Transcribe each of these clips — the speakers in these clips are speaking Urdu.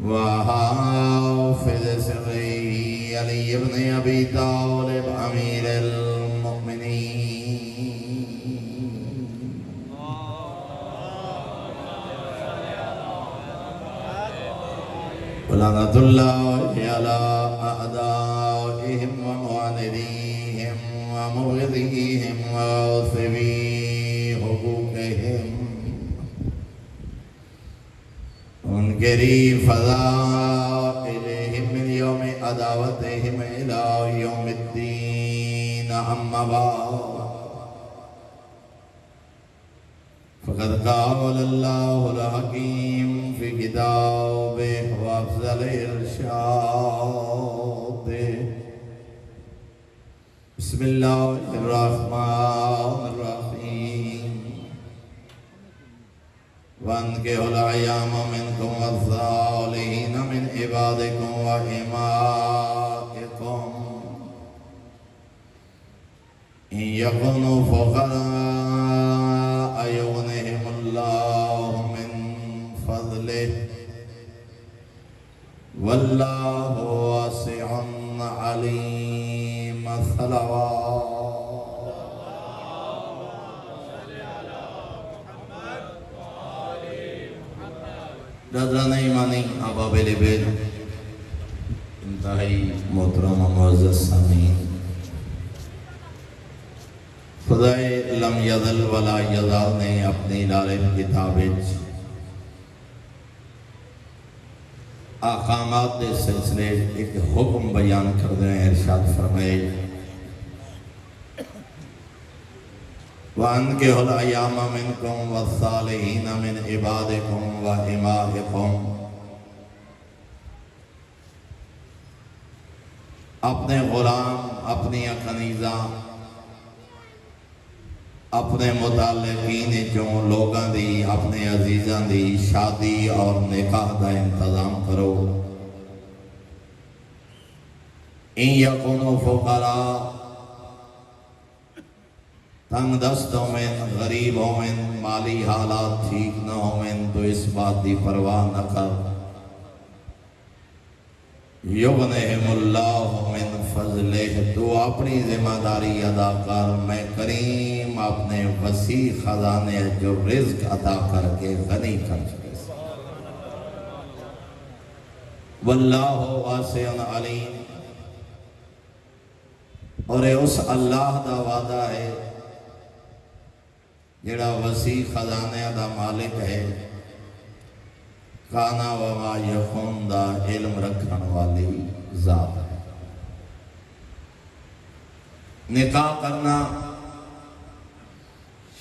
وحافظ سري علي بن أبي طالب أمير المؤمنين ولعنة الله على أعدائهم ومعانديهم ومبغضيهم وغاصبي حقوقهم منكري فضائلهم من يوم عداوتهم إلى يوم الدين. أما بعد فقد قال الله الحكيم في كتابه وأفضل إرشاد. بسم الله الرحمن الرحيم. وانكحوا الأيام منكم والصالحين من عبادكم وإمائكم إن يكونوا فقراء يغنهم الله من فضله والله واسع عليم. صلوات. برادران ایمانی، احباب بیت، انتہائی محترم و معزز سامعین، خدائے لم یزل ولا یزال نے اپنی لالم کتاب احکامات کے سلسلے ایک حکم بیان کر دے ہیں. ارشاد فرمائے وَأَنْكِحُوا الْأَيَامَ مِنْكُمْ وَالصَّالِحِينَ مِنْ عِبَادِكُمْ وَإِمَائِكُمْ. اپنے غلام، اپنی کنیزاں، اپنے متعلقین جو لوگاں دی، اپنے عزیزاں دی شادی اور نکاح دا انتظام کرو. اِن یکونوا فقراء، تنگ دست ہوئیں، غریب ہوئیں، مالی حالات ٹھیک نہ ہوئیں تو اس بات دی پرواہ نہ کر. یغنہم اللہ من فضلہ، تو اپنی ذمہ داری ادا کر. میں کریم اپنے وسیع خزانے جو رزق عطا کر کے غنی کر چکے. واللہ واسع علیم. اور اس اللہ دا وعدہ ہے جڑا وسیع خزانے دا مالک ہے، کانا وما یکون دا علم رکھن والی ذات ہے. نکاح کرنا،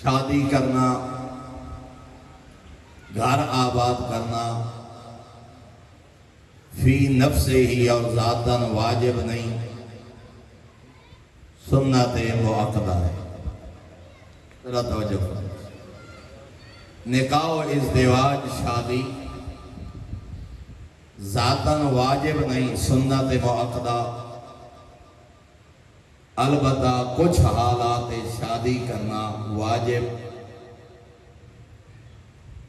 شادی کرنا، گھر آباد کرنا فی نفس ہی اور ذاتاً واجب نہیں، سنت مؤکدہ ہے. ذرا توجہ کرو. نکاح و ازدواج، شادی ذاتاً واجب نہیں، سنت مؤکدہ. البتہ کچھ حالات شادی کرنا واجب.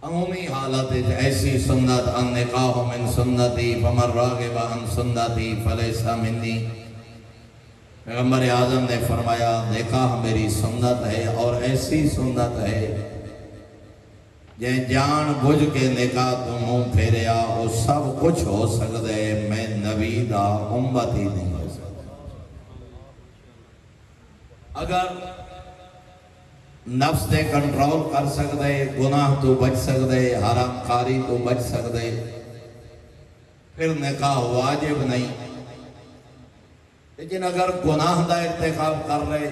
عمومی حالات ایسی سنت، النکاح من سنتی فمن راغب عن سنتی فلیس منی. پیغمبر اعظم نے فرمایا نکاح میری سنت ہے، اور ایسی سنت ہے جن جان بجھ کے نکاح تو منہ پھیریا وہ سب کچھ ہو سکتا ہے، میں نبی دا امت ہی نہیں ہو سکتا. اگر نفس تے کنٹرول کر سکتے، گناہ تو بچ سکتے، حرام کاری تو بچ سکتے، پھر نکاح واجب نہیں. لیکن اگر گناہ دا ارتکاب کر رہے،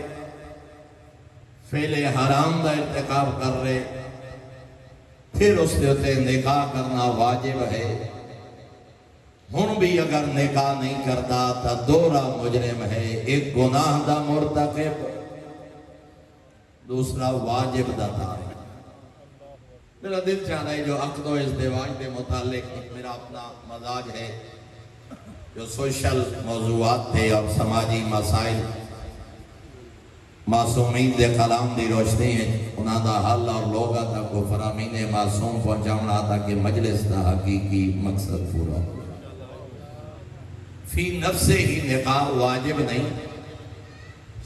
فعل حرام دا ارتکاب کر رہے، پھر اس دیتے نکاح کرنا واجب ہے. ہن بھی اگر نکاح نہیں کرتا تو دورہ مجرم ہے، ایک گناہ دا مرتکب، دوسرا واجب دا تارک. میرا دل چاہ رہا ہے جو عقد و ازدواج کے متعلق میرا اپنا مزاج ہے، جو سوشل موضوعات تھے اور سماجی مسائل معصومین دے کلام دی روشنی ہے انہاں دا حل اور لوگاں تک کو فرامین معصوم پہنچاؤنا تاکہ مجلس دا حقیقی مقصد پورا ہو۔ فی نفس ہی نکاح واجب نہیں،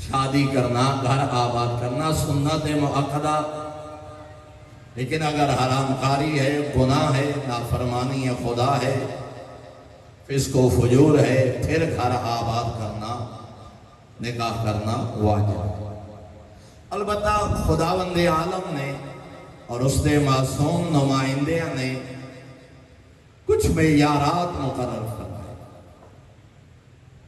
شادی کرنا، گھر آباد کرنا سنت مؤکدہ، لیکن اگر حرام کاری ہے، گناہ ہے، نافرمانی خدا ہے، فسق و فجور ہے، پھر گھر آباد کرنا، نکاح کرنا واجب ہے۔ البتہ خداوند عالم نے اور اس دے معصوم نمائندیاں نے کچھ معیارات مقرر فرمائے۔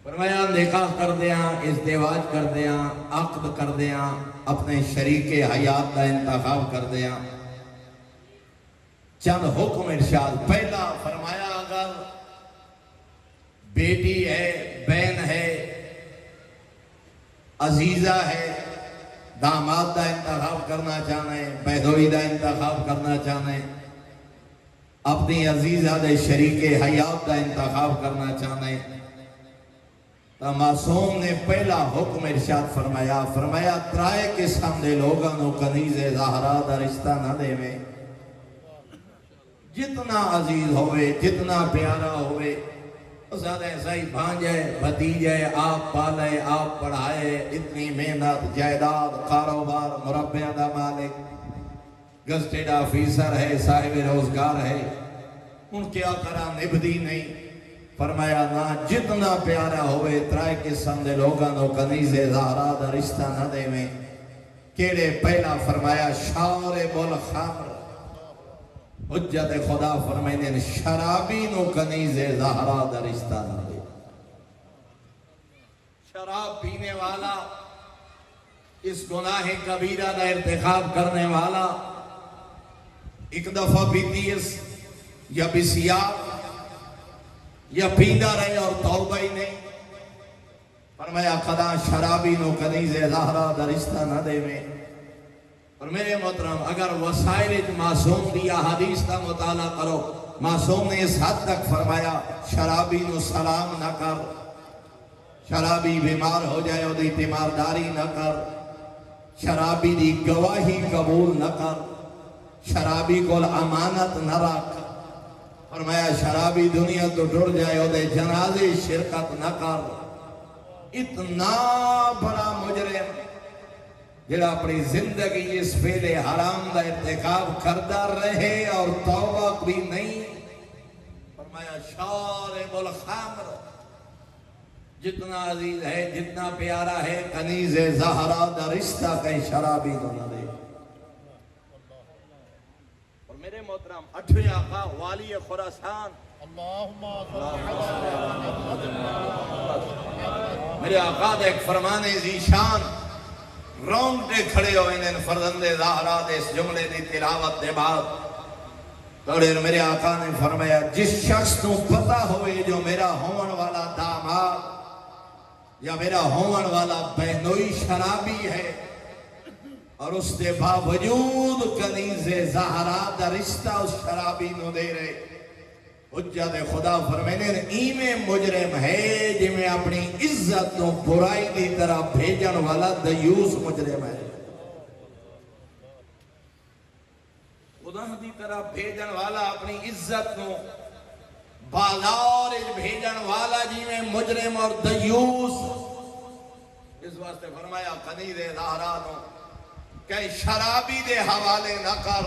فرمایا نکاح کر دیاں، ازدواج کر دیاں، عقد کر دیاں، اپنے شریک حیات کا انتخاب کر دیاں، چند حکم ارشاد۔ پہلا فرمایا اگر بیٹی ہے، بہن ہے، عزیزہ ہے، داماد دا انتخاب کرنا چاہنے، بہنوئی دا انتخاب کرنا چاہنے، اپنی عزیزہ دے شریک حیات دا انتخاب کرنا چاہنے، تو معصوم نے پہلا حکم ارشاد فرمایا، فرمایا ترائے قسم دے لوگاں نو کنیز زہرا دا رشتہ نہ دے میں، جتنا عزیز ہوئے، جتنا پیارا ہوئے، زیادہ صحیح بھانجے، بھتیجے، آپ پالے، آپ پڑھائے، اتنی محنت، جائیداد، کاروبار، مربع دا مالک، گزٹیڈ آفیسر ہے، صاحب روزگار ہے، ان کیا کرا نبدی نہیں۔ فرمایا نہ جتنا پیارا ہوئے ترائے قسم دے لوگاں نو کنیز زہرا دا رشتہ نہ دے میں، کیڑے پہلا فرمایا شارب الخمر، حجت خدا فرمائنے شرابی نو کنیز زہرا دا رشتہ نہ دے۔ شراب پینے والا، اس گناہ کبیرہ دا ارتکاب کرنے والا، ایک دفعہ پیتی اس یا بسیار یا پیندہ رہے اور توبہ ہی نہیں، فرمایا خدا شرابی نو کنیز زہرا دا رشتہ نہ دے میں۔ اور میرے محترم اگر وسائل معصوم دیا حدیث کا مطالعہ کرو، معصوم نے اس حد تک فرمایا شرابی نو سلام نہ کر، شرابی بیمار ہو جائے وہ دی تیمارداری نہ کر، شرابی دی گواہی قبول نہ کر، شرابی کو امانت نہ رکھ، فرمایا شرابی دنیا تو ڈر جائے وہ دے جنازے شرکت نہ کر۔ اتنا بڑا مجرم جڑا اپنی زندگی اس فعل حرام دا ارتکاب کردہ رہے اور توبہ بھی نہیں، فرمایا شارب الخمر، جتنا عزیز ہے، جتنا پیارا ہے، کنیز زہرا دا رشتہ کہیں شرابی تو نہ دے۔ اور میرے محترم 8ویں آقا والی خراسان میرے آقا دا ایک فرمان ذیشان رونگٹے کھڑے ہوئے ان فرزند زہرا دے اس جملے دی تلاوت دے بعد، توڑے میرے آقا نے فرمایا جس شخص کو پتہ ہوئے جو میرا ہون والا داماد یا میرا ہون والا بہنوئی شرابی ہے اور اس کے باوجود کنیز زہرا دا رشتہ اس شرابی نو دے رہے، حجت خدا فرمینے ایمیں مجرم ہے جی میں اپنی عزت و برائی کی طرح بھیجن والا دیوس مجرم ہے، خدا دی طرح بھیجن والا اپنی عزت کو بازار بھیجن والا جی میں مجرم اور دیوس۔ اس واسطے فرمایا کنیز زہرا نو کہ شرابی دے حوالے نہ کر،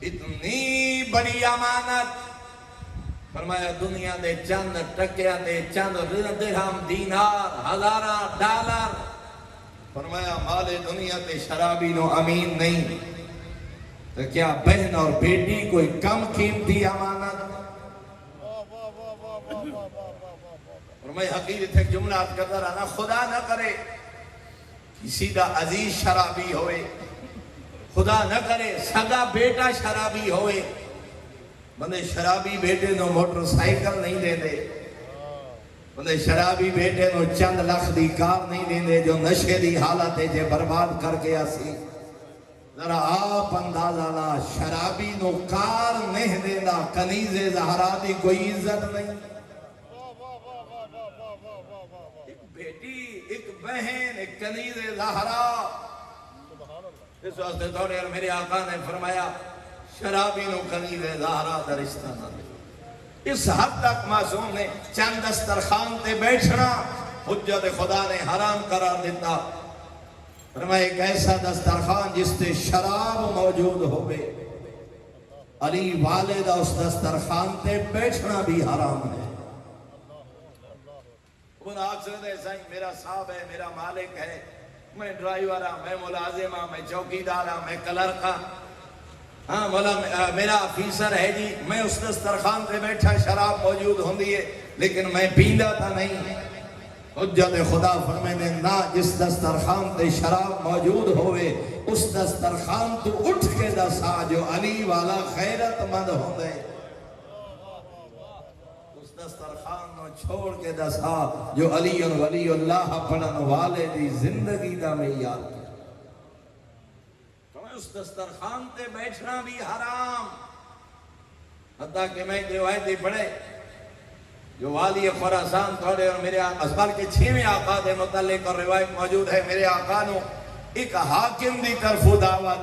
اتنی بڑی امانت، فرمایا دنیا دے چند ٹکیاں دے چند درہم دینار ہزارہ ڈالر، فرمایا مال دنیا تے شرابی نو امین نہیں، تو کیا بہن اور بیٹی کوئی کم قیمتی امانت؟ فرمایا حقیقت تھے جملہ کرتا رہنا، خدا نہ کرے کسی دا عزیز شرابی ہوئے، خدا نہ کرے سگا بیٹا شرابی ہوئے، بندے شرابی بیٹے نو موٹر سائیکل نہیں دے دے، بندے شرابی بیٹے نو چند لکھ دی کار نہیں دے دے، جو نشے دی حالت ہے جے برباد کر کے آسی، ذرا آپ اندازہ لا شرابی نو کار نہیں دے دا، کنیز زہرا دی کوئی عزت نہیں۔ ایک بہن ایک کنیز زہرا. اس واسطے تھوڑے اور میرے آقا نے فرمایا شرابی نو کنیز زہرا دا رشتہ نہ دے. اس حد تک معصوم نے چند دسترخوان تے بیٹھنا حجت خدا نے حرام قرار دیتا. فرمایا ایک ایسا دسترخوان جس تے شراب موجود ہوئے علی والدہ اس دسترخوان تے بیٹھنا بھی حرام ہے. ان آگ سے دے سائیں میرا صاحب ہے, میرا مالک ہے, میں ڈرائیور ہاں, میں ملازم ہاں, میں چوکیدار ہاں, میں کلرک ہاں, ہاں مولا میرا آفیسر ہے جی, میں اس دسترخوان پہ بیٹھا شراب موجود ہوندی ہے لیکن میں پیندا تھا نہیں. حجت خدا فرمائے نہ جس دسترخوان تے شراب موجود ہوئے اس دسترخوان تو اٹھ کے دسا جو علی والا خیرت مند ہوندے. اس دسترخوان نو چھوڑ کے دسا جو علی ولی اللہ پڑھن والے دی زندگی دا معیار کیا. اس دسترخوان تے بیٹھنا بھی حرام. حتیٰ کہ میں روایتی پڑھے جو والی خراسان تھوڑے اور میرے ازبر کے 6ویں آقا دے متعلق اور روایت موجود ہے. میرے آقا نو ایک حاکم دی طرف دعوت,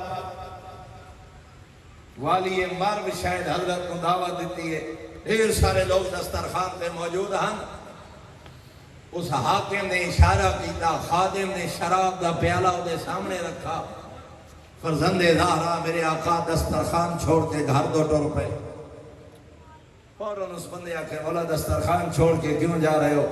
والی مرو شاید حضرت کو دعوت دیتی ہے, ڈھیر سارے لوگ دسترخوان تے موجود ہیں. اس حاکم نے اشارہ کیتا, خادم نے شراب دا پیالہ دے سامنے رکھا. فرزند زہرا میرے آقا دسترخوان چھوڑ کے گھر دو ٹور پہ. فوراً اس بندے آکے مولا دسترخوان چھوڑ کے کیوں جا رہے ہو؟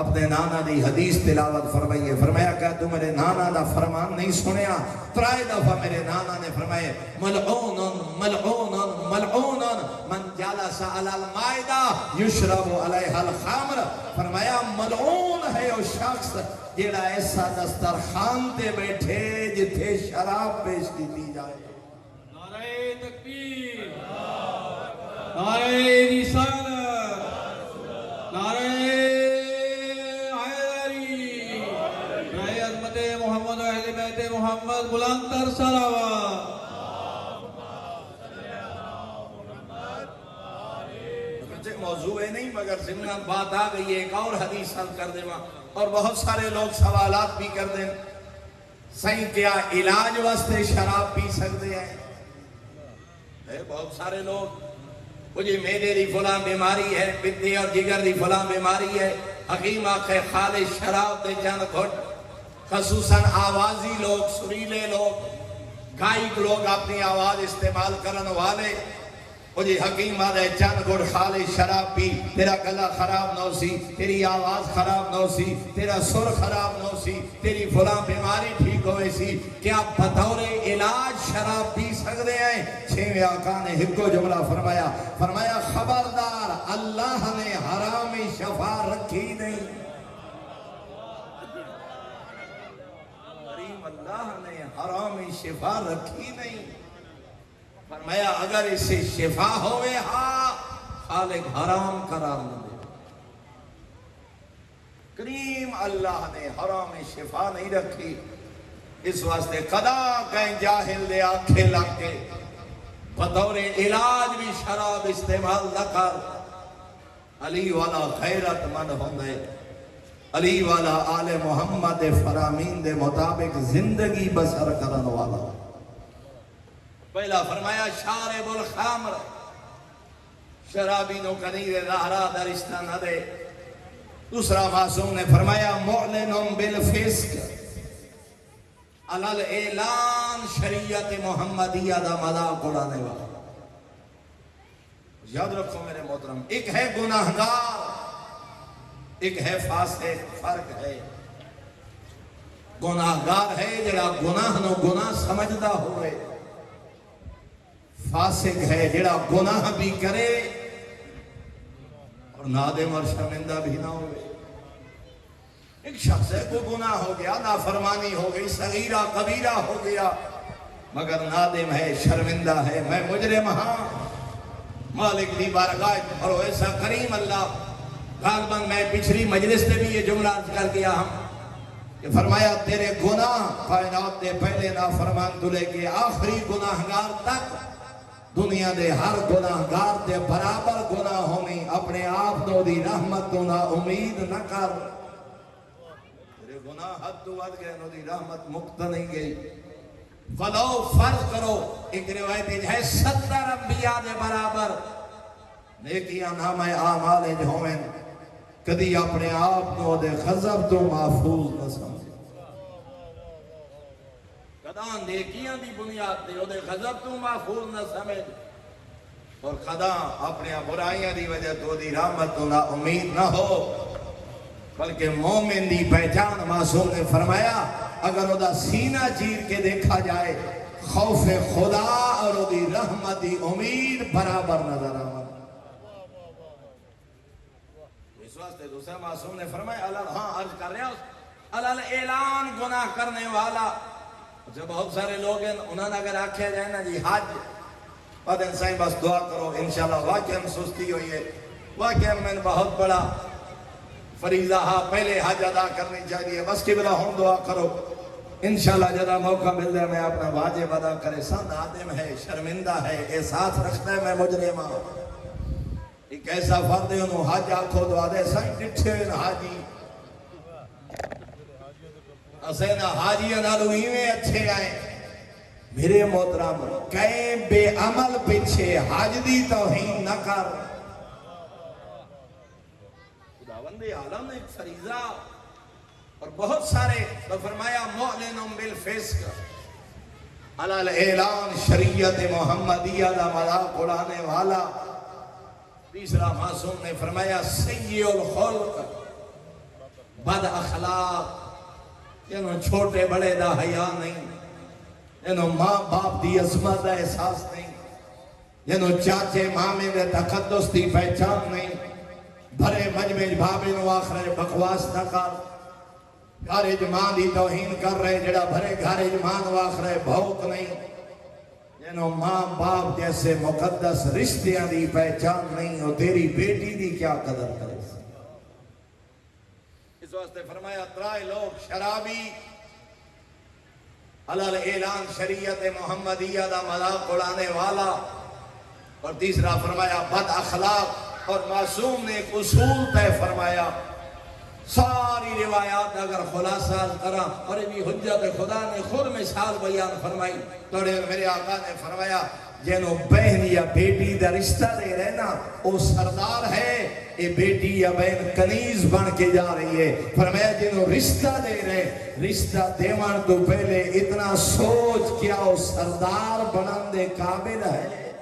اپنے نانا دی حدیث تلاوت فرمائیے. فرمایا کہ تو میرے نانا دا فرمان نہیں سنیا؟ ترائے دفعہ میرے نانا نے فرمائے ملعون ملعون ملعون من جالس علی المائدہ یشرب علیہ الخمر. فرمایا ملعون ہے وہ شخص جیڑا ایسا دسترخوان تے بیٹھے جتھے شراب پیش کی جائے. نعرہ تکبیر, نعرہ رسالت, نعرہ حیدری, نعرہ عظمت محمد و اہل بیت محمد بلند تر صلوات. موضوع ہے نہیں مگر ضمن بات آ گئی ہے, ایک اور حدیث حل کر دے وہاں. اور بہت سارے لوگ سوالات بھی کر دیں صحیح کیا علاج واسطے شراب پی سکتے ہیں؟ بہت سارے لوگ مجھے میرے دی فلاں بیماری ہے, پتے اور جگر دی فلاں بیماری ہے, حکیم آکھے خالص شراب دے چند گھٹ. خصوصاً آوازی لوگ, سریلے لوگ, گائک لوگ, اپنی آواز استعمال کرن والے, مجھے حکیم آدھے چند گھٹ خالص شراب پی, تیرا گلا خراب نہ سی, تیری آواز خراب نہ سی, تیرا سر خراب نہ سی, تیری فلاں بیماری ٹھیک ہوئے سی. کیا بطور علاج شراب پی سکتے ہیں؟ 6ویں آقا نے ہکو جملہ فرمایا, فرمایا خبردار اللہ نے حرام شفا رکھی نہیں. کریم اللہ نے حرام شفا رکھی نہیں. فرمایا اگر اسے شفا ہوئے ہاں خالق حرام قرار نہ دے. کریم اللہ نے حرام شفا نہیں رکھی. اس واسطے قدا کہیں جاہل دے آنکھیں لگ کے بطور علاج بھی شراب استعمال نہ کر. علی والا خیرت مند ہوندے, علی والا آل محمد فرامین دے مطابق زندگی بسر کرن والا. پہلا فرمایا شارب الخمر, شرابی نو کنیز زہرا دا رشتہ نہ دے. دوسرا معصوم نے فرمایا معلن بالفسق علل اعلان شریعت محمدیہ دا مذاق اڑانے والا. یاد رکھو میرے محترم, ایک ہے گناہگار, ایک ہے فاسق. فرق ہے. گناہگار ہے جڑا گناہ نو گناہ سمجھدا ہوئے, فاسق ہے جڑا گناہ بھی کرے اور نادم اور شرمندہ بھی نہ ہوئے. ایک شخص ہے کو گناہ ہو گیا, نافرمانی ہو گئی, صغیرہ کبیرہ ہو گیا, مگر نادم ہے, شرمندہ ہے, میں مجرم ہاں. مالک دی بارگاہ اور ایسا کریم اللہ. غالباً میں پچھلی مجلس میں بھی یہ جملہ عرض کر دیا ہم کہ فرمایا تیرے گناہ کائنات دے پہلے نافرمان تو لے کے آخری گناہگار تک دنیا دے ہر گناہگار دے برابر گناہ ہونی. اپنے آپ نو دی رحمت تو نا امید نہ کر. گناہ حد تو ود گئے نو دی رحمت مکت نہیں گئی فلو فرض کرو ایک روایت ہے 70 انبیاء دے برابر نیکیاں نامہ اعمال جو ہوئیں کدی اپنے آپ کو دے غضب تو محفوظ نہ سمجھے کدا نیکیاں دی بنیاد تے دے غضب تو محفوظ نہ سمجھ اور کدا اپنے برائیاں دی وجہ تو دی رحمت تو نہ امید نہ ہو بلکہ مومن دی پہچان معصوم نے فرمایا اگر وہ دا سینہ چیر کے دیکھا جائے خوف خدا اور وہ دی رحمت دی امید برابر نظر آئے اس واسطے دوسرا معصوم نے فرمایا اللہ ہاں عرض کر رہا اللہ اعلان گناہ کرنے والا جو بہت سارے لوگ ہیں انہوں نے اگر آکھے جائے نا جی حج بعد انسان بس دعا کرو انشاءاللہ واقعاً سستی ہوئی ہے واقعاً میں نے بہت بڑا فریضہ پہلے حج ادا کرنی چاہیے بس کی بلا ہوں دعا کرو انشاءاللہ جدا موقع مل جائے میں اپنا واجب ادا کرے سن آدم ہے شرمندہ ہے احساس رکھتا ہے میں مجرم ہوں ایک ایسا فرد ہے انہوں حج آنکھو دعا دے سائن ڈٹھے حاجی اسے نا حاجی انالوہی میں اچھے آئے میرے محترم کہیں بے عمل پیچھے حج دی توہین نہ کر خداوند عالم نے ایک فریضہ اور بہت سارے تو فرمایا معلن بالفسق علی الاعلان شریعت محمدیہ دا مذاق اڑانے والا تیسرا معصوم نے فرمایا سیء الخلق بد اخلاق انہوں چھوٹے بڑے دا حیا نہیں انہوں ماں باپ دی عظمت دا احساس نہیں انہوں چاچے مامے دے تقدس دی پہچان نہیں بھرے مجمع بھابے نو آخر بکواس نہ کر گھر جمان دی توہین کر رہے جڑا بھرے گھر جمان نو آخر بھوک نہیں جنہوں ماں باپ جیسے مقدس رشتیاں دی پہچان نہیں ہو تیری بیٹی دی کیا قدر کرے اس واسطے فرمایا ترائے لوگ شرابی حلال اعلان شریعت محمدیہ دا مذاق اڑانے والا اور تیسرا فرمایا بد اخلاق اور معصوم نے ایک اصول طے فرمایا ساری روایات اگر خلاصہ کرا اور بھی حجت خدا نے خود مثال بیان فرمائی توڑے میرے آقا نے فرمایا جنہوں بہن یا بیٹی دا رشتہ دے رہے نا وہ سردار ہے یہ بیٹی یا بہن کنیز بن کے جا رہی ہے فرمایا جنہوں رشتہ دے رہے رشتہ دیوان تو پہلے اتنا سوچ کیا وہ سردار بنان دے قابل ہے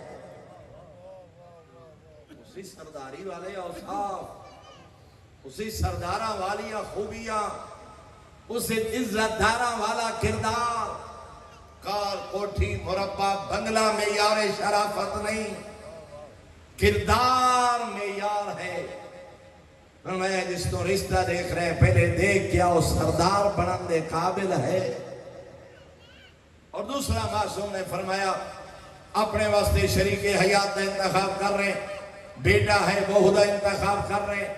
اسی سرداری والے اوصاف اسی سردارہ والی خوبیاں اسی عزت دارہ والا کردار کار کوٹھی مربع بنگلہ معیار شرافت نہیں کردار معیار ہے فرمایا جس تو رشتہ دیکھ رہے ہیں پہلے دیکھ کیا وہ سردار بنان دے قابل ہے اور دوسرا معصوم نے فرمایا اپنے واسطے شریک حیات کا انتخاب کر رہے ہیں بیٹا ہے بہو دا انتخاب کر رہے ہیں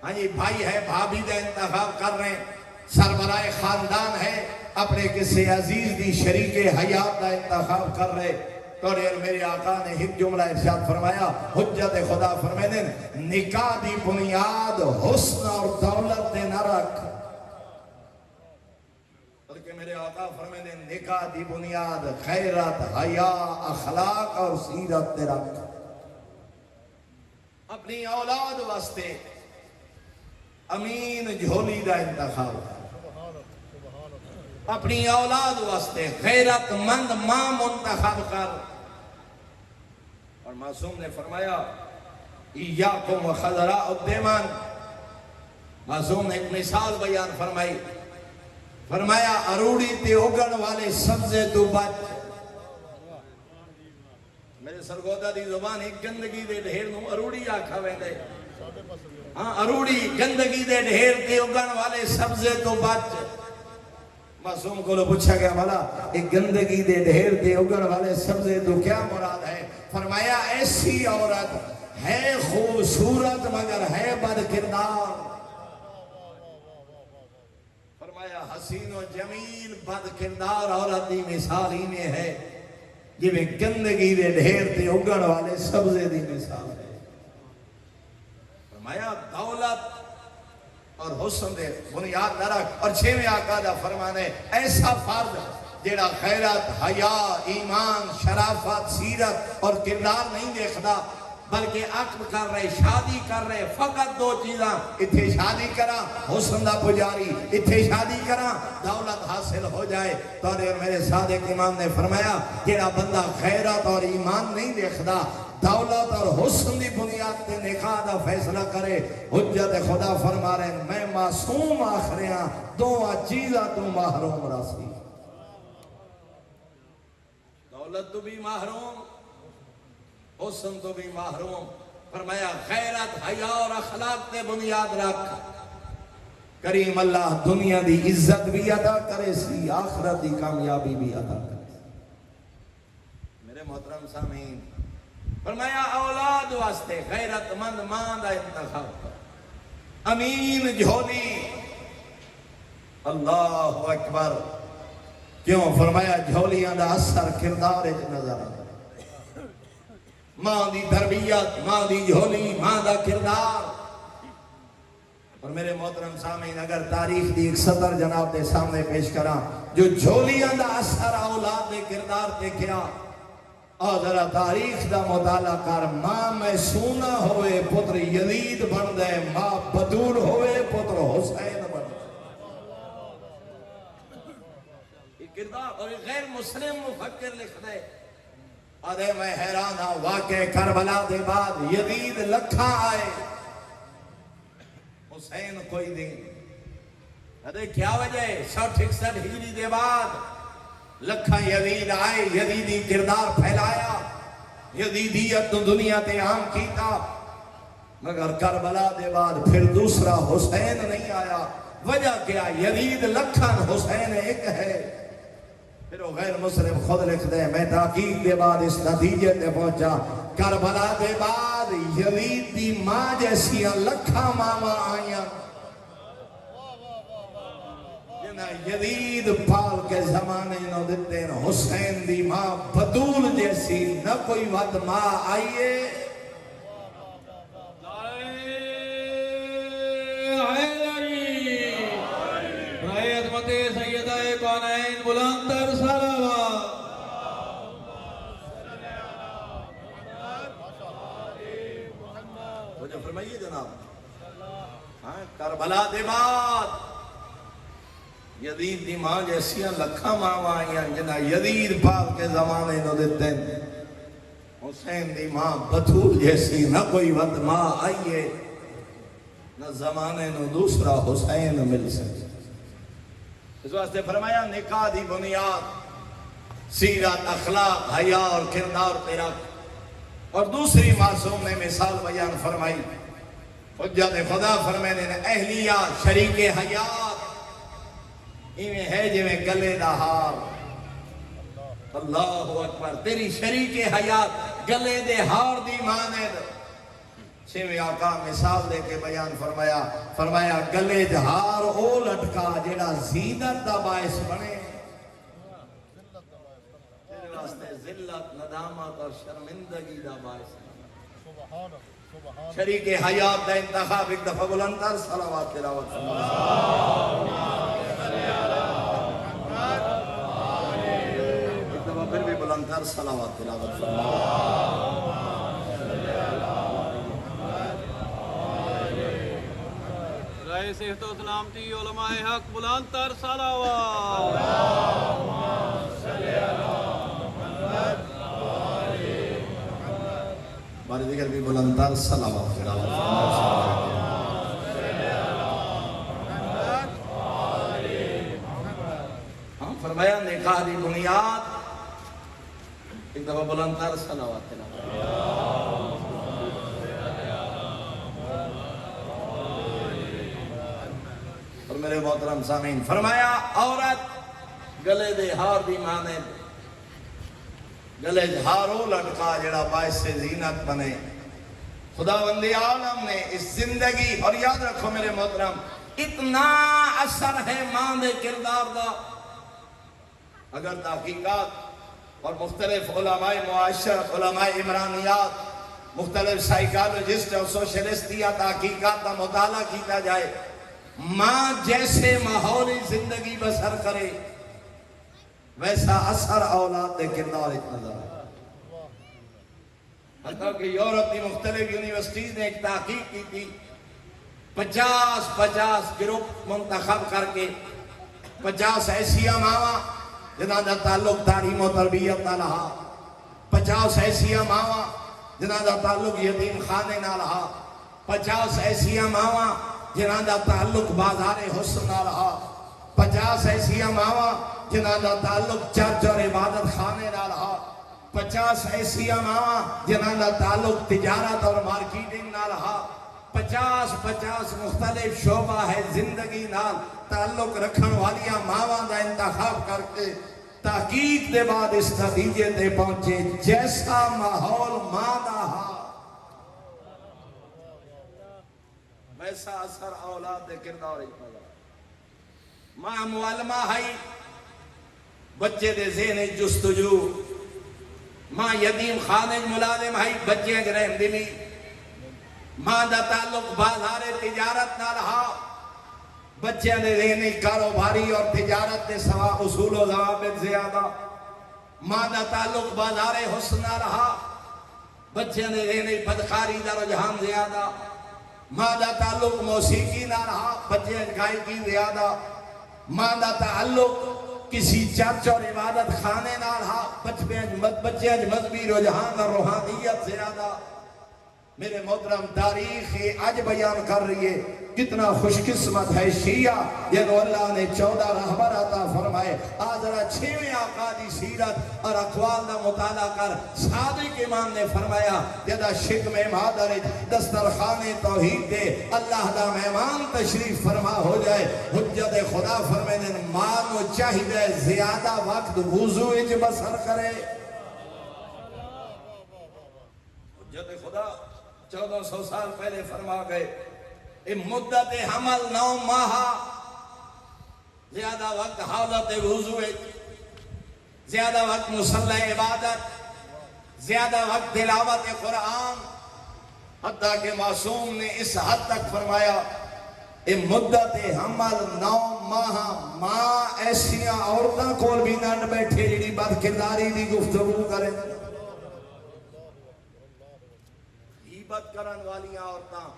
ہاں جی بھائی ہے بھابھی دا انتخاب کر رہے ہیں سربراہ خاندان ہے اپنے کسی عزیز دی شریک حیات دا انتخاب کر رہے تو میرے آقا نے ایک جملہ ارشاد فرمایا حجت خدا فرمائے دیں نکاح دی بنیاد حسن اور دولت دے نہ رکھ بلکہ میرے آقا فرمائے دیں نکاح دی بنیاد خیرت حیا اخلاق اور سیرت دے رکھ اپنی اولاد واسطے امین جھولی دا انتخاب اپنی اولاد واسطے غیرت مند ماں منتخب کر اور معصوم نے فرمایا ایاکم و خضراء الدیمان معصوم نے ایک مثال بیان فرمائی فرمایا اروڑی تے اگن والے سبزے تو بچ میرے سرگودہ دی زبان ایک گندگی دے ڈھیر نو اروڑی آکھا ویندے ہاں اروڑی گندگی دے ڈھیر تے اگن والے سبزے تو بچ معصوم کو لو پوچھا گیا والا ایک گندگی دے ڈھیر تے اگن والے سبزے تو کیا مراد ہے فرمایا ایسی عورت ہے خوبصورت مگر ہے بد کردار فرمایا حسین و جمیل بد کردار عورت دی مثال ہی میں ہے یہ بھی گندگی دے ڈھیر تے اگن والے سبزے دی مثال ہے فرمایا دولت اور حسن دے بنیاد نہ رکھ. اور چھویں آقا دا فرمانے ایسا فرد جیڑا خیرت، حیا، ایمان، شرافت، سیرت اور کردار نہیں دیکھدا بلکہ عقد کر رہے، شادی کر رہے، فقط دو چیزاں، اتھے شادی کرا حسن دا پجاری، اتھے شادی کرا دولت حاصل ہو جائے. تو میرے صادق امام نے فرمایا جیڑا بندہ خیرت اور ایمان نہیں دیکھدا دولت اور حسن دی بنیاد تے نکاح دا فیصلہ کرے، حجت خدا فرما رہے ہیں میں معصوم آخریاں دو چیزاں تو محروم راسی. دولت تو بھی محروم، حسن تو بھی محروم. فرمایا خیرت، حیا اور اخلاق تے بنیاد رکھ، کریم اللہ دنیا دی عزت بھی عطا کرے سی، آخرت دی کامیابی بھی عطا کرے. میرے محترم سامعین، فرمایا اولاد واسطے غیرت مند ماں دا انتخاب کر، امین جھولی. اللہ اکبر. کیوں؟ فرمایا جھولیاں دا اثر کردار وچ نظر آتا. ماں دی تربیت، ماں دی جھولی، ماں دا کردار. اور میرے محترم سامعین اگر تاریخ دی ایک سطر جناب دے سامنے پیش کراں جو جھولیاں دا اثر اولاد دے کردار تے کیا، اور ذرا تاریخ دا مطالعہ کر. ماں میسونہ ہوئے پتر یزید بن دے، ماں بدول ہوئے پتر حسین بن دے. یہ کردار. اور غیر مسلم مفکر لکھ دے آدھے میں حیران ہوں واقع کربلا دے بعد یزید لکھاں آئے، حسین کوئی دن. ادھے کیا وجہ ہے؟ 161 ہجری دے بعد لکھاں یزید آئے، یزیدی کردار پھیلایا، یزیدیت دنیا تے عام کیتا. مگر کربلا دے بعد پھر دوسرا حسین نہیں آیا. وجہ کیا؟ یزید لکھاں حسین ایک ہے. پھر وہ غیر مسلم خود لکھ دے میں تحقیق دے بعد اس نتیجے تے پہنچا کربلا دے بعد یزید دی ماں جیسیاں لکھاں ماما آئیاں جنہیں یزید پال کے زمانے نو دیتے ہیں. حسین دی ماں بدول جیسی نہ کوئی ود ماں آئیے. سیدہ کونین بلند تر صلوات. وہ جو فرمائیے جناب کربلا دے بعد یزید دی ماں جیسیاں لکھاں ماں آئیاں جنہیں یزید پاک کے زمانے نو دیتے ہیں. حسین دی ماں بطول جیسی نہ کوئی ود ماں آئیے، نہ زمانے نو دوسرا حسین مل سکے. اس واسطے فرمایا نکاح دی بنیاد سیرت، اخلاق، حیا اور کردار پہ رکھ. اور دوسری معصوم نے مثال بیان فرمائی. حجت خدا فرمانے نے اہلیہ شریک حیات ایویں ہے جو گلے دا ہار. اللہ اکبر. تیری شریک حیات گلے دے ہار دی مانند. چھویں آقا مثال دے کے بیان فرمایا گلے جہار او لٹکا جیڑا زینت دا باعث بنے، تیرے واسطے ذلت، ندامت اور شرمندگی دا باعث بنے. شریک حیات دا انتخاب ایک دفعہ بلند تر صلوات تلاوت ایک دفعہ پھر بھی بلند تر صلوات تلاوت رئیس صحت و سلامتی علماء حق بلند تر صلوات. بارے دیگر بھی بلند تر صلوات ہم فرمایا نکاح دی بنیاد ایک دفعہ بلند تر صلوات اور میرے محترم سامعین فرمایا عورت گلے دے ہار دی مانے گلے ہارو لٹکا جڑا باعث سے زینت بنے. خداوند عالم نے اس زندگی اور یاد رکھو میرے محترم اتنا اثر ہے ماں دے کردار دا. اگر تحقیقات اور مختلف علماء معاشرت، علماء عمرانیات، مختلف سائیکالوجسٹ اور سوشلسٹ یا تحقیقات کا مطالعہ کیتا جائے ماں جیسے ماحولی زندگی بسر کرے ویسا اثر اولاد دے کردار نظر آئے۔ حتیٰ کہ یورپ کی مختلف یونیورسٹیز نے ایک تحقیق کی تھی، 50 گروپ منتخب کر کے 50 ایسیا ماواں جنہاں دا تعلق تعلیم و تربیت نہ رہا، 50 ایسیا ماواں جنہاں دا تعلق یتیم خانے نہ رہا، 50 ایسیا ماواں جنہاں دا تعلق بازار حسن نہ رہا، 50 ایسیا ماواں جنہاں دا تعلق چرچ اور عبادت خانے نہ رہا، 50 ایسیا ماواں جنہاں دا تعلق تجارت اور مارکیٹنگ نہ رہا، 50 مختلف شعبہ ہے زندگی نال تعلق رکھن والیاں ماواں دا انتخاب کر کے تحقیق دے بعد اس نتیجے تے پہنچے جیسا ماحول ماں دا ہا ویسا اثر اولاد دے کردار ماں معلمہ ہے بچے دے ذہن جستجو، ماں یتیم خانے ملازم ہے بچے دے رحم دلی، ماں دا تعلق بازار تجارت نہ رہا بچے دے ذہن کاروباری اور تجارت دے سوا اصول و ضوابط زیادہ، ماں دا تعلق بازار حسن نہ رہا بچے دے ذہن بدکاری دا رجحان زیادہ، ماں دا تعلق موسیقی نہ رہا بچے گائیکی زیادہ، ماں دا تعلق کسی چرچ اور عبادت خانے نہ رہا بچے مذہبی رجحان اور روحانیت زیادہ۔ میرے محترم تاریخ آج بیان کر رہی ہے کتنا خوش قسمت ہے شیعہ جنہوں اللہ نے 14 رہبر عطا فرمائے۔ آج ذرا 6ویں آقا دی سیرت اور اقوال دا مطالعہ کر، صادق امام نے فرمایا جدا شکم مادر دسترخوان توحید دے اللہ دا مہمان تشریف فرما ہو جائے، حجت خدا فرمائے مانو چاہیے زیادہ وقت وضو وچ بسر کرے۔ حجت خدا 1400 سال پہلے فرما گئے مدت حمل 9 ماہ، زیادہ وقت حالت وضو، زیادہ وقت مصلی عبادت، زیادہ وقت تلاوت قرآن، حتیٰ کہ معصوم نے اس حد تک فرمایا مدت حمل 9 ماہ ماں ایسیاں عورتاں کول بھی نہ بیٹھے جڑی بد کرداری دی گفتگو کریں، غیبت کرن والیاں عورتاں،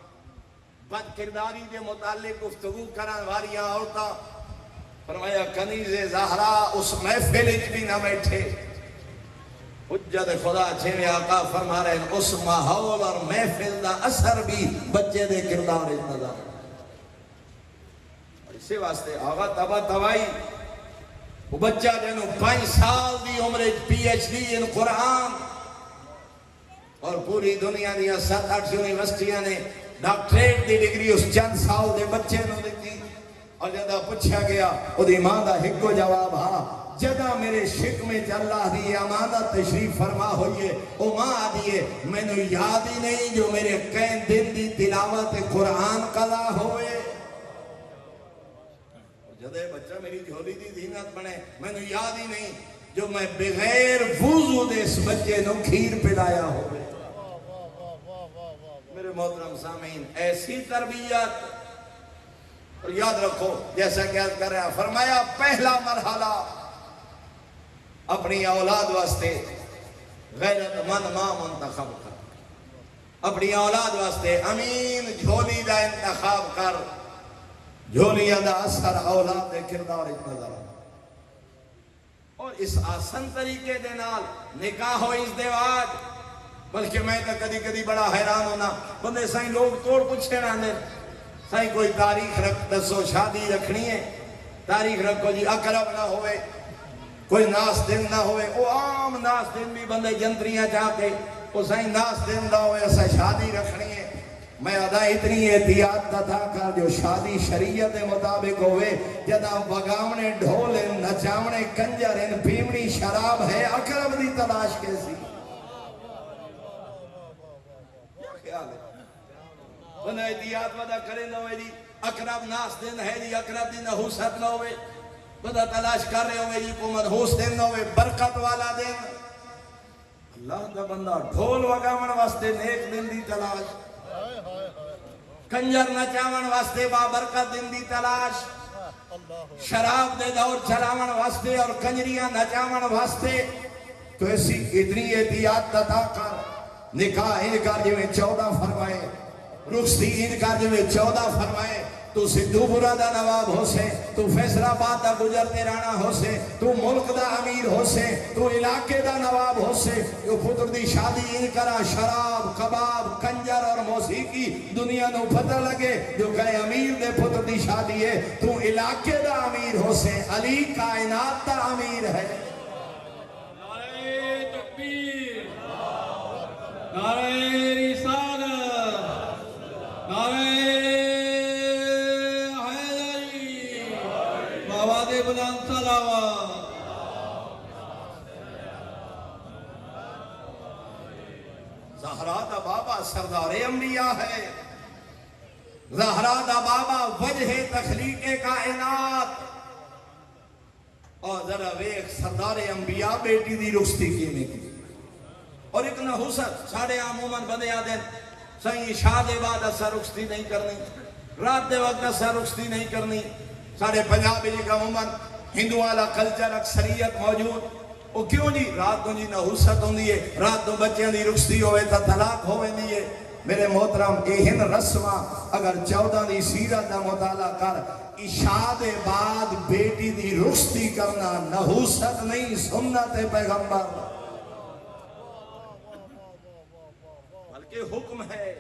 بد کرداری دے متعلق گفتگو کرن والیاں عورتاں، فرمایا کنیز زہرا اس محفل بھی نہ بیٹھے۔ حجت خدا چھویں آقا فرما رہے ہیں اس ماحول اور محفل دا اثر بھی بچے دے کردار نظر۔ اسی واسطے آغا تبا توائی وہ بچہ جنہوں 5 سال دی عمر PhD ان قرآن اور پوری دنیا دیا 7-8 یونیورسٹیاں نے ڈاکٹریٹ دی ڈگری اس چند سال دے بچے نو دیتی، اور جدہ پوچھا گیا او دی ماں دا ہکو جواب ہاں جدہ میرے شک میں اللہ دی امانت تشریف فرما ہوئیے او ماں آدھیے میں نو یاد ہی نہیں جو میرے کہیں دن دی تلاوت قرآن قضا ہوئے۔ جدہ بچہ میری جھولی دی دینت بنے میں نو یاد ہی نہیں جو میں بغیر وضو دے اس بچے نو کھیر پلایا ہوئے۔ میرے محترم سامعین ایسی تربیت، اور یاد رکھو جیسا کہ عرض کر رہا فرمایا پہلا مرحلہ اپنی اولاد واسطے غیرت مند ماں منتخب کر، اپنی اولاد واسطے امین جھولی دا انتخاب کر، جھولی دا اثر اولاد دے کردار نظر آ، اور اس آسن طریقے دے نال نکاح و ازدواج۔ بلکہ میں تو کدی کدی بڑا حیران ہونا بندے سائیں لوگ توڑ پوچھے نہ دے سائیں کوئی تاریخ رکھ دسو شادی رکھنی ہے تاریخ رکھو جی اقرب نہ ہوئے کوئی ناس دن نہ ہوئے، وہ عام ناس دن بھی بندے جنتریاں چاہ کے وہ سائیں ناس دن نہ ہوئے ایسا شادی رکھنی ہے۔ میں ادا اتنی احتیاط کا تھا کر جو شادی شریعت مطابق ہوئے جدہ بگاونے ڈھولے نچاونے کنجر ان پیمنی شراب ہے اقرب دی تلاش کیسی خیال ہے بندہ احتیاط ودا کرے نہ ہوئے جی اقرب ناس دن ہے جی اقرب دی نحوست نہ ہوئے، بندہ تلاش کر رہے ہوئے جی کو منحوس دن نہ ہوئے برکت والا دن، اللہ دا بندہ ڈھول وگاون واسطے نیک دن دی تلاش کنجر نچاون واسطے بابرکت دن دی تلاش، شراب دے دور چلاون واسطے اور کنجریاں نچاون واسطے، تو ایسی اتنی احتیاط عطا کر، نکاح انکار جو میں 14 فرمائے، رخصتی انکار جو میں 14 فرمائے، تو سدھو پورا دا نواب ہو سے، تو فیصل آباد دا گجرتے رانا ہو سے، تو ملک دا امیر ہو سے، تو علاقے دا نواب ہو سے، جو پتر دی شادی انکرا شراب کباب کنجر اور موسیقی دنیا نو پتہ لگے جو کہے امیر دے پتر دی شادی ہے، تو علاقے دا امیر ہو سے، علی کائنات دا امیر ہے۔ نعرہ تکبیر، نعرہ رسالت، نعرہ حیدری، آواز بلند صلوات۔ زہرا دا بابا سردار انبیاء ہے، زہرا دا بابا وجہ تخلیق کائنات، اور ذرا ویک سردار انبیاء بیٹی دی رخصتی کینے کی، اور ایک نحوست ساڑھے عموماً بندے آدھیں سہی شاہ دے بعد اسا رخصتی نہیں کرنی، رات دے وقت اسا رخصتی نہیں کرنی، ساڑھے پنجابی جی کا عموماً ہندو والا کلچر اکثریت موجود، وہ کیوں جی رات کو جی نحوست ہوندی ہے، رات کو بچیاں دی رخصتی ہوئے تا طلاق ہوئے نہیں ہے۔ میرے محترم ایہن رسمہ اگر 14 دی سیرت دا مطالعہ کر، عشاء دے بعد بیٹی دی رخصتی کرنا نحوست نہیں سنت پیغمبر، بلکہ حکم ہے۔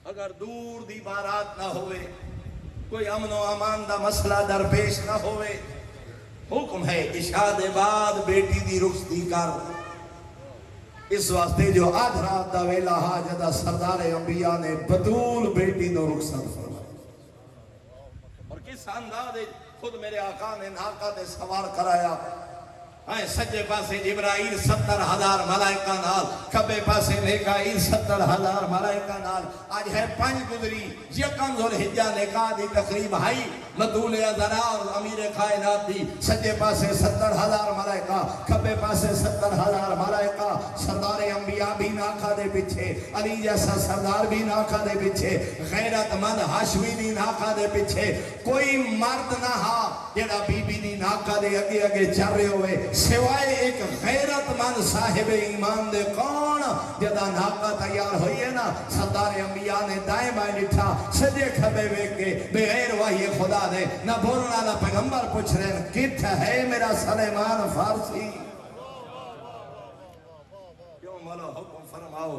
اگر دور دی بارات نہ ہوئے، کوئی امن و امان دا مسئلہ درپیش نہ ہوئے، حکم ہے عشاء دے بعد بیٹی دی رخصتی کر۔ اس واسطے جو آدھ رات دا ویلا حاجدہ سردار انبیاء نے بطول بیٹی نو رخصت فرمائی، اور کس انداز خود میرے آقا نے ناقہ دے سوار کرایا، سجے پاسے جبرائیل 70,000 ملائکہ نال، کبے پاسے میکائیل 70,000 ملائکہ نال۔ آج ہے 5 گزری، یکم ذوالحجہ نکاح دی تقریب ہائی، مطول ازرا اور امیر کائنات دی، سجے پاسے 70,000 ملائکہ، کبے پاسے 70,000 ملائکہ، سردار انبیاء بھی ناقہ دے پیچھے، علی جیسا سردار بھی ناقہ دے پیچھے، غیرت مند ہاشمی دی ناقہ دے پیچھے، کوئی مرد نہ ہا جڑا بی بی دی ناقہ دے اگے اگے چل رہے ہوئے، سوائے ایک غیرت مند صاحب ایمان دے کون جدا ناقہ تیار ہوئی ہے نا، سردار انبیاء نے دائیں بائیں لٹھا، سجے کھبے ویک کے بغیر وحی خدا دے نہ بولنے والا پیغمبر پوچھ رہے ہیں کت ہے میرا سلیمان فارسی؟ کیوں مولا حکم فرماؤ؟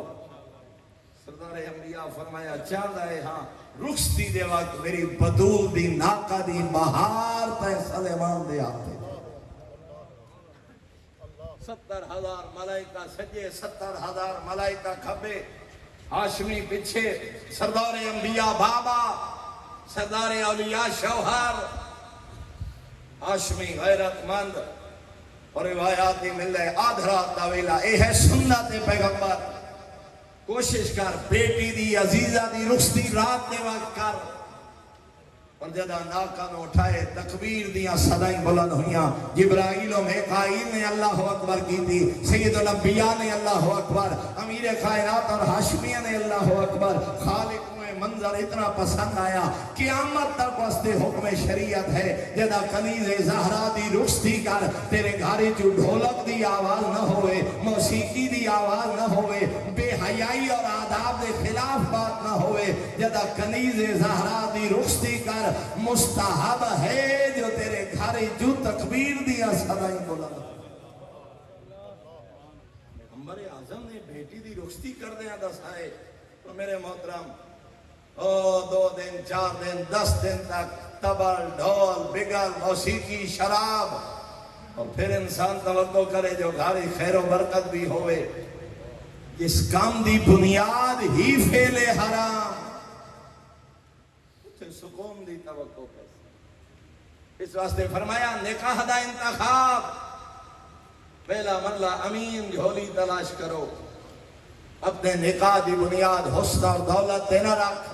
سردار انبیاء فرمایا چل رہے ہاں رخصتی دے وقت میری بدول دی ناقہ دی بہار تے سلیمان دے آتے، 70,000 ملائکہ سجے، 70,000 ملائکہ کھبے، ہاشمی پچھے، سردار انبیاء بابا، سردار اولیاء شوہر، ہاشمی غیرت مند، اور روایاتی مل رہے آدھ رات دا ویلا، اے ہے سنت پیغمبر۔ کوشش کر بیٹی دی عزیزہ دی رخصتی رات دے وقت کر، اور جدہ ناقہ نو اٹھائے تکبیر دیاں صدائیں بلند ہویاں، جبرائیل و میکائیل نے اللہ اکبر کی تھی، سید الانبیاء نے اللہ اکبر، امیر کائنات اور ہاشمیہ نے اللہ اکبر، خالق منظر اتنا پسند آیا، قیامت تک واسطے حکم شریعت ہے، جدہ کنیز زہرا دی رخصتی کر، تیرے گھاری جو ڈھولک دی آواز نہ ہوئے، موسیقی دی آواز نہ ہوئے، بے حیائی اور آداب دے خلاف بات نہ ہوئے، جدہ کنیز زہرا دی رخصتی کر، مستحب ہے جو تیرے گھاری جو تکبیر دیا صدائیں بلند۔ پیغمبر اعظم نے بیٹی دی رخصتی کر دیا دسائے، تو میرے محترم 2 دن 4 دن 10 دن تک تبل ڈھول بگل موسیقی شراب، اور پھر انسان توقع کرے جو گھاری خیر و برکت بھی ہوئے، جس کام دی بنیاد ہی فعل حرام، اسے سکون دی توقع کرے۔ اس واسطے فرمایا نکاح دا انتخاب پہلا مرلہ امین جھولی تلاش کرو، اپنے نکاح دی بنیاد حسن اور دولت دینا رکھ،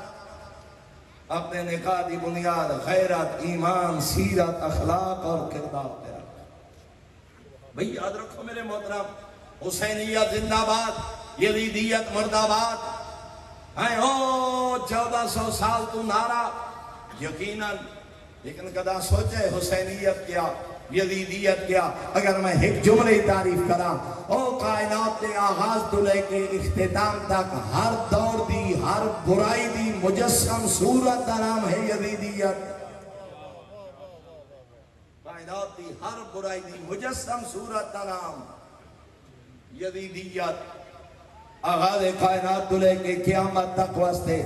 اپنے نکاح دی بنیاد غیرت ایمان سیرت اخلاق اور کردار پہ رکھ۔ بھئی یاد رکھو میرے محترم، حسینیت زندہ باد، یزیدیت مرد آباد، او 1400 سال تو نارا یقیناً، لیکن کدا سوچے حسینیت کیا، یزیدیت کیا؟ اگر میں ایک جملے تعریف کرا، او کائنات کے آغاز تو لے کے اختتام تک ہر دور دی، ہر برائی دی مجسم صورت کا نام ہے یزیدیت۔ کائنات دی ہر برائی دی مجسم صورت کا نام یزیدیت۔ آغاز کائنات تو لے کے قیامت تک واسطے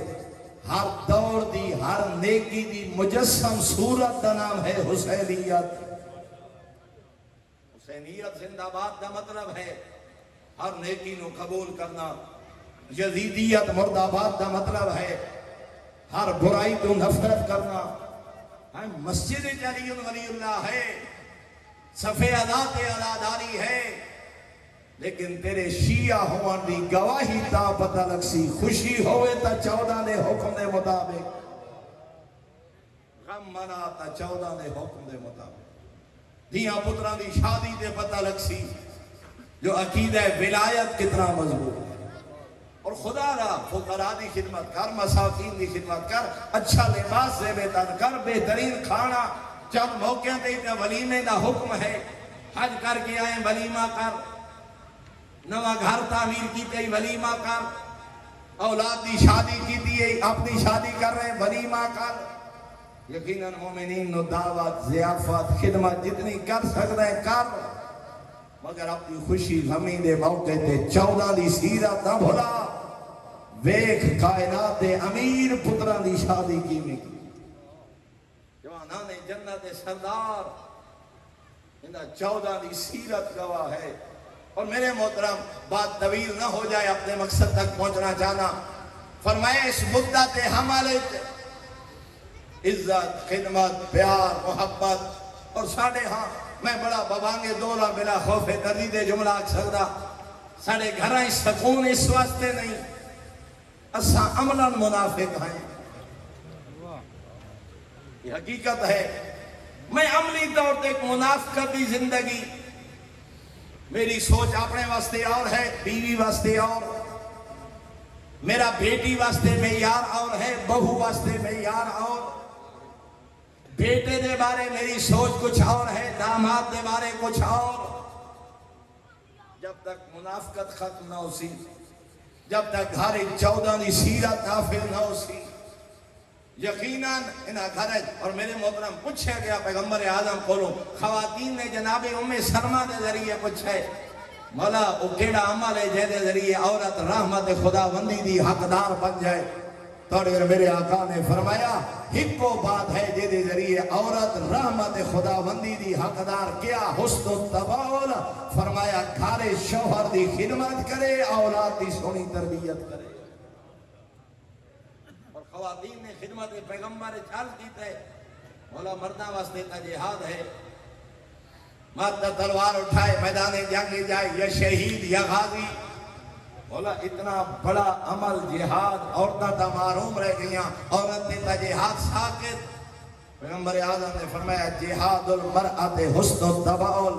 ہر دور دی، ہر نیکی دی مجسم صورت کا نام ہے حسینیت۔ حسینیت زندہ باد کا مطلب ہے ہر نیکی نو قبول کرنا۔ یزیدیت مرد آباد کا مطلب ہے ہر برائی تو نفرت کرنا۔ مسجد علی ولی اللہ ہے، صفِ ادات اداداری ہے، لیکن تیرے شیعہ ہون دی گواہی تا پتہ لگ سی، خوشی ہوئے تا 14 دے حکم دے مطابق، غم منا تا 14 دے حکم دے مطابق، دیاں پتران دی شادی دے پتہ لگ سی جو عقیدہ ولایت کتنا مضبوط ہے۔ اور خدا را فقراء دی خدمت کر، مساکین دی خدمت کر، اچھا لباس سے بہتر کر، بہترین کھانا، چند موقع دے ولیمے دا حکم ہے، حج کر کے آئیں ولیمہ کر، نوا گھر تعمیر کی تے ولیمہ کر، اولاد دی شادی کی تے اپنی شادی کر رہے ولیمہ کر۔ یقیناً مومنین نو دعوت، ضیافت، خدمت جتنی کر سکتا ہے کر، مگر اپنی خوشی غمی دے موقع تے 14 دی سیرت نہ بھولا۔ ویکھ کائنات دے امیر پتران دی شادی کی میں کی، جوانان جنت سردار، انہاں 14 دی سیرت گواہ ہے۔ اور میرے محترم بات طویل نہ ہو جائے، اپنے مقصد تک پہنچنا چاہنا، فرمایا اس مدت حملت عزت، خدمت، پیار، محبت، اور ساڑھے ہاں میں بڑا ببانگے دولا بلا خوف تردید جملہ آکھ سکتا، ساڑھے گھرائیں سکون اس واسطے نہیں، اساں عملاً منافق ہیں، یہ حقیقت ہے۔ میں عملی طور تے ایک منافقت دی زندگی، میری سوچ اپنے واسطے اور ہے، بیوی واسطے اور، میرا بیٹی واسطے معیار اور ہے، بہو واسطے معیار اور، بیٹے دے بارے میری سوچ کچھ اور ہے، داماد دے بارے کچھ اور۔ جب تک منافقت ختم نہ ہو سی، جب تک گھر 14 دی سیرت نافذ نہ ہو سی، یقیناً انہاں گھر، اور میرے محترم پوچھا گیا پیغمبر اعظم کولوں، خواتین نے جناب ام سلمہ دے ذریعے پوچھے، مولا او کیڑا عمل ہے جے دے ذریعے عورت رحمت خداوندی دی حقدار بن جائے؟ توڑے میرے آقا نے فرمایا ہکو بات ہے جے دے ذریعے عورت رحمت خداوندی دی حقدار کیا؟ حسن التباول، فرمایا گھر شوہر دی خدمت کرے، اولاد دی سونی تربیت کرے۔ اور خواتین نے خدمت پیغمبر چال کیتے، مولا مردہ واسطے کا جہاد ہے، مرد تلوار اٹھائے میدان جنگ جائے، یا شہید یا غازی، مولا اتنا بڑا عمل جہاد، عورتیں تا معروم رہ گئیاں، عورتیں تا جہاد ساکت۔ پیغمبر اعظم نے فرمایا جہاد المرأت حسن التباول،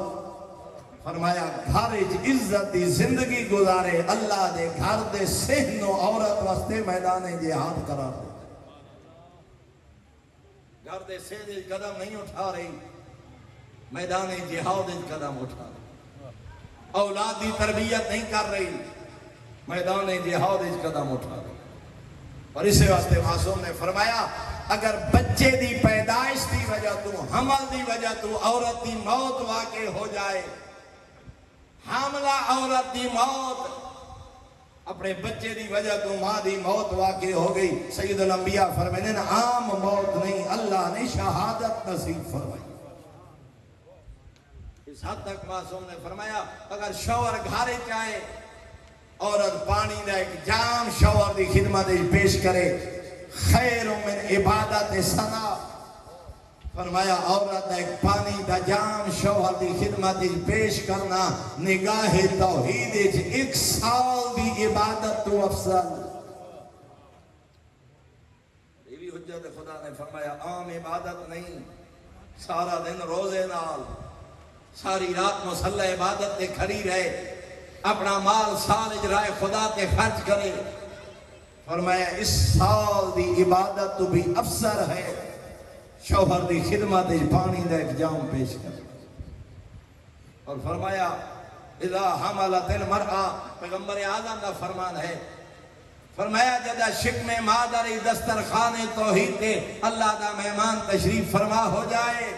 فرمایا گھر عزت دی زندگی گزارے، اللہ دے گھر دے سہن و عورت واسطے میدان جہاد قرار دے، گھر دے سہن قدم نہیں اٹھا رہی، میدان جہاد قدم اٹھا رہی، اولاد دی تربیت نہیں کر رہی، میدان جہاد قدم اٹھا رہی۔ اور اسے واسطے معصوم نے فرمایا اگر بچے دی پیدائش دی وجہ تو، حمل دی وجہ تو عورت دی موت واقع ہو جائے، حاملہ عورت دی موت، اپنے بچے دی وجہ تو ماں دی موت واقع ہو گئی، سید الانبیاء فرمائے نا عام موت نہیں، اللہ نے شہادت نصیب فرمائی۔ اس حد تک معصوم نے فرمایا اگر شوہر گھارے چاہے، عورت پانی دا ایک جام شوہر دی خدمت پیش کرے، خیر من عبادت ثنا، فرمایا عورت دا ایک پانی دا جام شوہر دی خدمت پیش کرنا نگاہ توحید 1 سال دی عبادت تو افضل۔ یہ بھی حجت خدا نے فرمایا عام عبادت نہیں، سارا دن روزے نال، ساری رات مصلی عبادت تے کھڑی رہے، اپنا مال سال اجرائے خدا تے خرچ کرے، فرمایا اس سال دی عبادت تو بھی افسر ہے شوہر دی خدمت پانی دا ایک جام پیش کر. اور فرمایا اذا حملت المرأة، پیغمبر اعظم کا فرمان ہے، فرمایا جدا شکم مادری دسترخوان توحید تے اللہ دا مہمان تشریف فرما ہو جائے،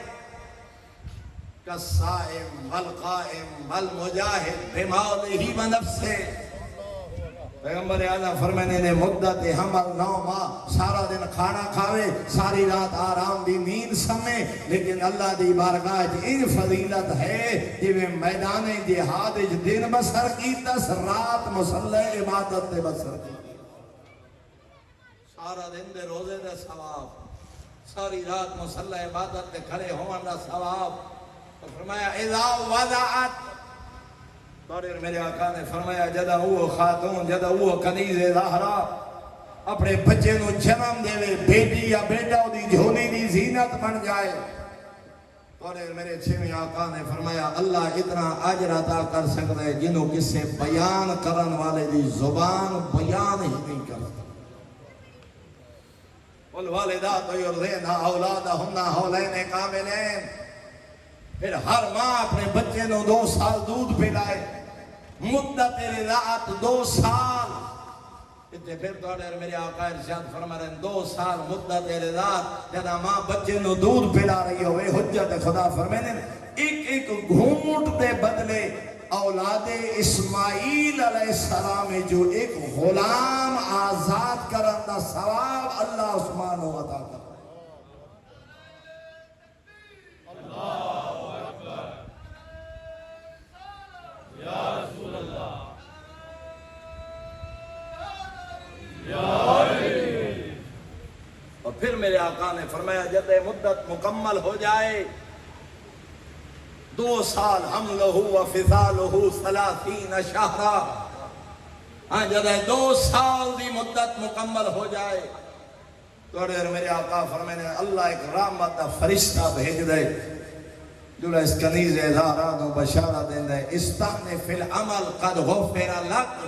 کالصائم والقائم والمجاہد بموضعہ ونفسہ. پیغمبر اعظم فرمانے نے مدت حمل 9 ماہ سارا دن کھانا کھاوے، ساری رات آرام دی نیند سمے، لیکن اللہ دی بارگاہ ان فضیلت ہے کہ وہ میدان جہاد دن بسر کی 10 رات مصلی عبادت تے بسر کی، سارا دن دے روزے دے ثواب، ساری رات مصلی عبادت تے کھڑے ہون دا ثواب. فرمایا اذا وضعت، اور میرے آقا نے فرمایا جدا وہ خاتون، جدا وہ کنیز زہرا اپنے بچے نو جنم دے وے، بیٹی یا بیٹا دی جھولی دی زینت بن جائے. اور میرے چھویں آقا نے فرمایا اللہ اتنا اجر عطا کر سکتا ہے جنہوں کسے بیان کرن والے دی زبان بیان ہی نہیں کر سکتا. والوالدات یرضعن اولادہن حولین کاملین، پھر ہر ماں اپنے بچے نو 2 سال دودھ پلائے، مدت رضاعت 2 سال. اتنے پھر توڑے میرے آقا ارشاد فرما رہے ہیں 2 سال مدت رضاعت جدا ماں بچے نو دودھ پلا رہی ہوئے، حجت خدا فرمانے ایک ایک گھونٹ دے بدلے اولاد اسماعیل علیہ السلام جو ایک غلام آزاد کرن دا ثواب اللہ عثمان و عطا کر. اور پھر میرے آقا نے فرمایا جب مدت مکمل ہو جائے 2 سال حملہ و فصالہ 30 شہرا، ہاں جب 2 سال دی مدت مکمل ہو جائے تو میرے آقا فرمانے اللہ ایک رحمت دا فرشتہ بھیج دے جو اس کنیز زہرا نو بشارت دیندا ہے استأنف فی العمل قد غفر لک.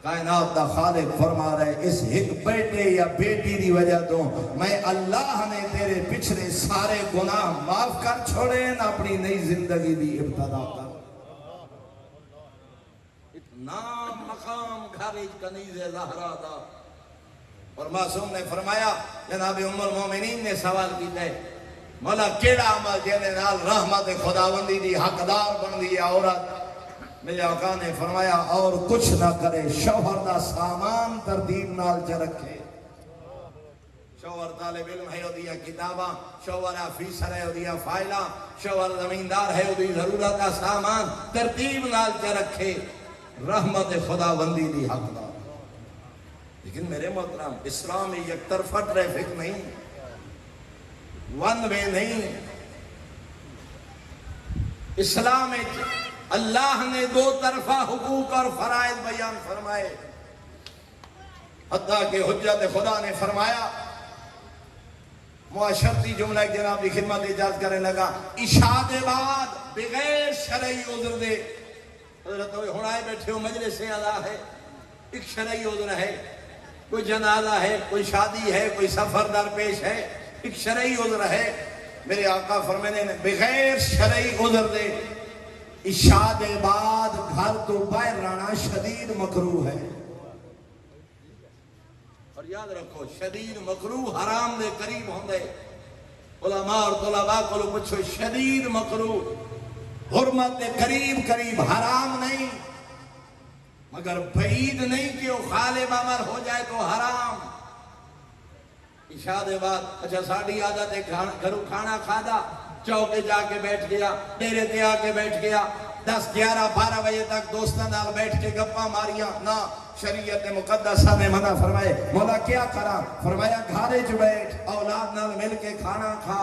کائنات دا خالق فرما رہے اس ایک بیٹے یا بیٹی دی وجہ تو میں اللہ نے تیرے پچھلے سارے گناہ معاف کر چھوڑے، اپنی نئی زندگی دی ابتدا کر. اتنا مقام گھر کنیز زہرا دا. اور معصوم نے فرمایا، جناب ام المومنین نے سوال کیتا ہے مولا کیڑا عمل جینے نال رحمت خداوندی دی حقدار بن دی عورت؟ میرے آقا نے فرمایا اور کچھ نہ کرے، شوہر دا سامان ترتیب نال چ رکھے. شوہر طالب علم ہے اودیا کتاباں، شوہر آفیسر ہے اودیا فائلاں، شوہر زمیندار ہے اودی ضرورت کا سامان ترتیب نال چ رکھے، رحمت خداوندی دی حقدار. لیکن میرے محترم اسلام یک طرفہ ٹریفک نہیں، ون وے نہیں. اسلام اللہ نے 2 طرفہ حقوق اور فرائض بیان فرمائے، حتیٰ کہ حجت خدا نے فرمایا معاشرتی جملہ ایک جناب کی خدمت اجازت کرنے لگا، عشاء دے بعد بغیر شرعی عذر دے، حضرت ہنائے بیٹھے ہو مجلس اعلیٰ ہے، ایک شرعی عذر ہے، کوئی جنازہ ہے، کوئی شادی ہے، کوئی سفر درپیش ہے، ایک شرعی عذر ہے. میرے آقا فرمانے نے بغیر شرعی عذر دے عشاء دے بعد گھر تو باہر رہنا شدید مکروہ ہے. اور یاد رکھو شدید مکروہ حرام دے قریب ہوندے. علماء اور طلباء کو پوچھو شدید مکروہ حرمت دے قریب قریب حرام نہیں، مگر بعید نہیں کہ وہ غالب امر ہو جائے تو حرام. عشاء دے بعد اچھا ساڑھی عادت ہے گھروں کھانا کھادا، چوکے جا کے بیٹھ گیا، ڈیرے تے آ کے بیٹھ گیا، 10 11 12 بجے تک دوستاں نال بیٹھ کے گپاں ماریاں نہ. شریعت مقدسہ نے منع فرمائے. مولا کیا کرا؟ فرمایا گھارے چ بیٹھ اولاد نال مل کے کھانا کھا،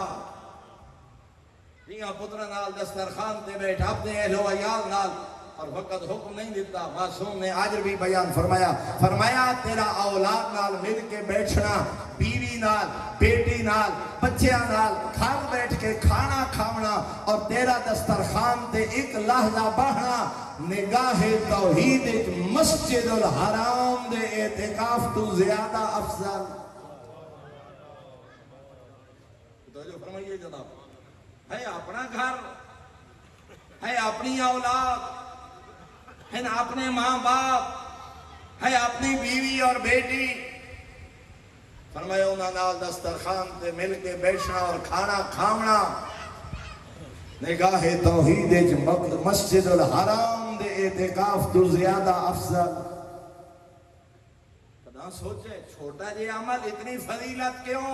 دھیاں پتراں نال دسترخوان تے بیٹھ، اپنے اہل و عیال نال اور وقت حکم نہیں دیتا. معصوم نے آج بھی بیان فرمایا تیرا اولاد نال مل کے بیٹھنا، بیوی نال، بیٹی نال، بچیاں نال گھر بیٹھ کے کھانا کھاونا اور تیرا دسترخوان تے ایک لحظہ بہنا نگاہ توحید ایک مسجد الحرام دے اعتکاف تو زیادہ افضل. تو جو فرمائیے جناب، ہے اپنا گھر، ہے اپنی اولاد، ہے اپنے ماں باپ، ہے اپنی بیوی اور بیٹی. فرمایا انہاں نال دسترخوان تے مل کے بیٹھنا اور کھانا کھاونا نگاہ توحید مسجد الحرام دے اعتکاف تو زیادہ افضل. خدا سوچے چھوٹا جی عمل اتنی فضیلت کیوں؟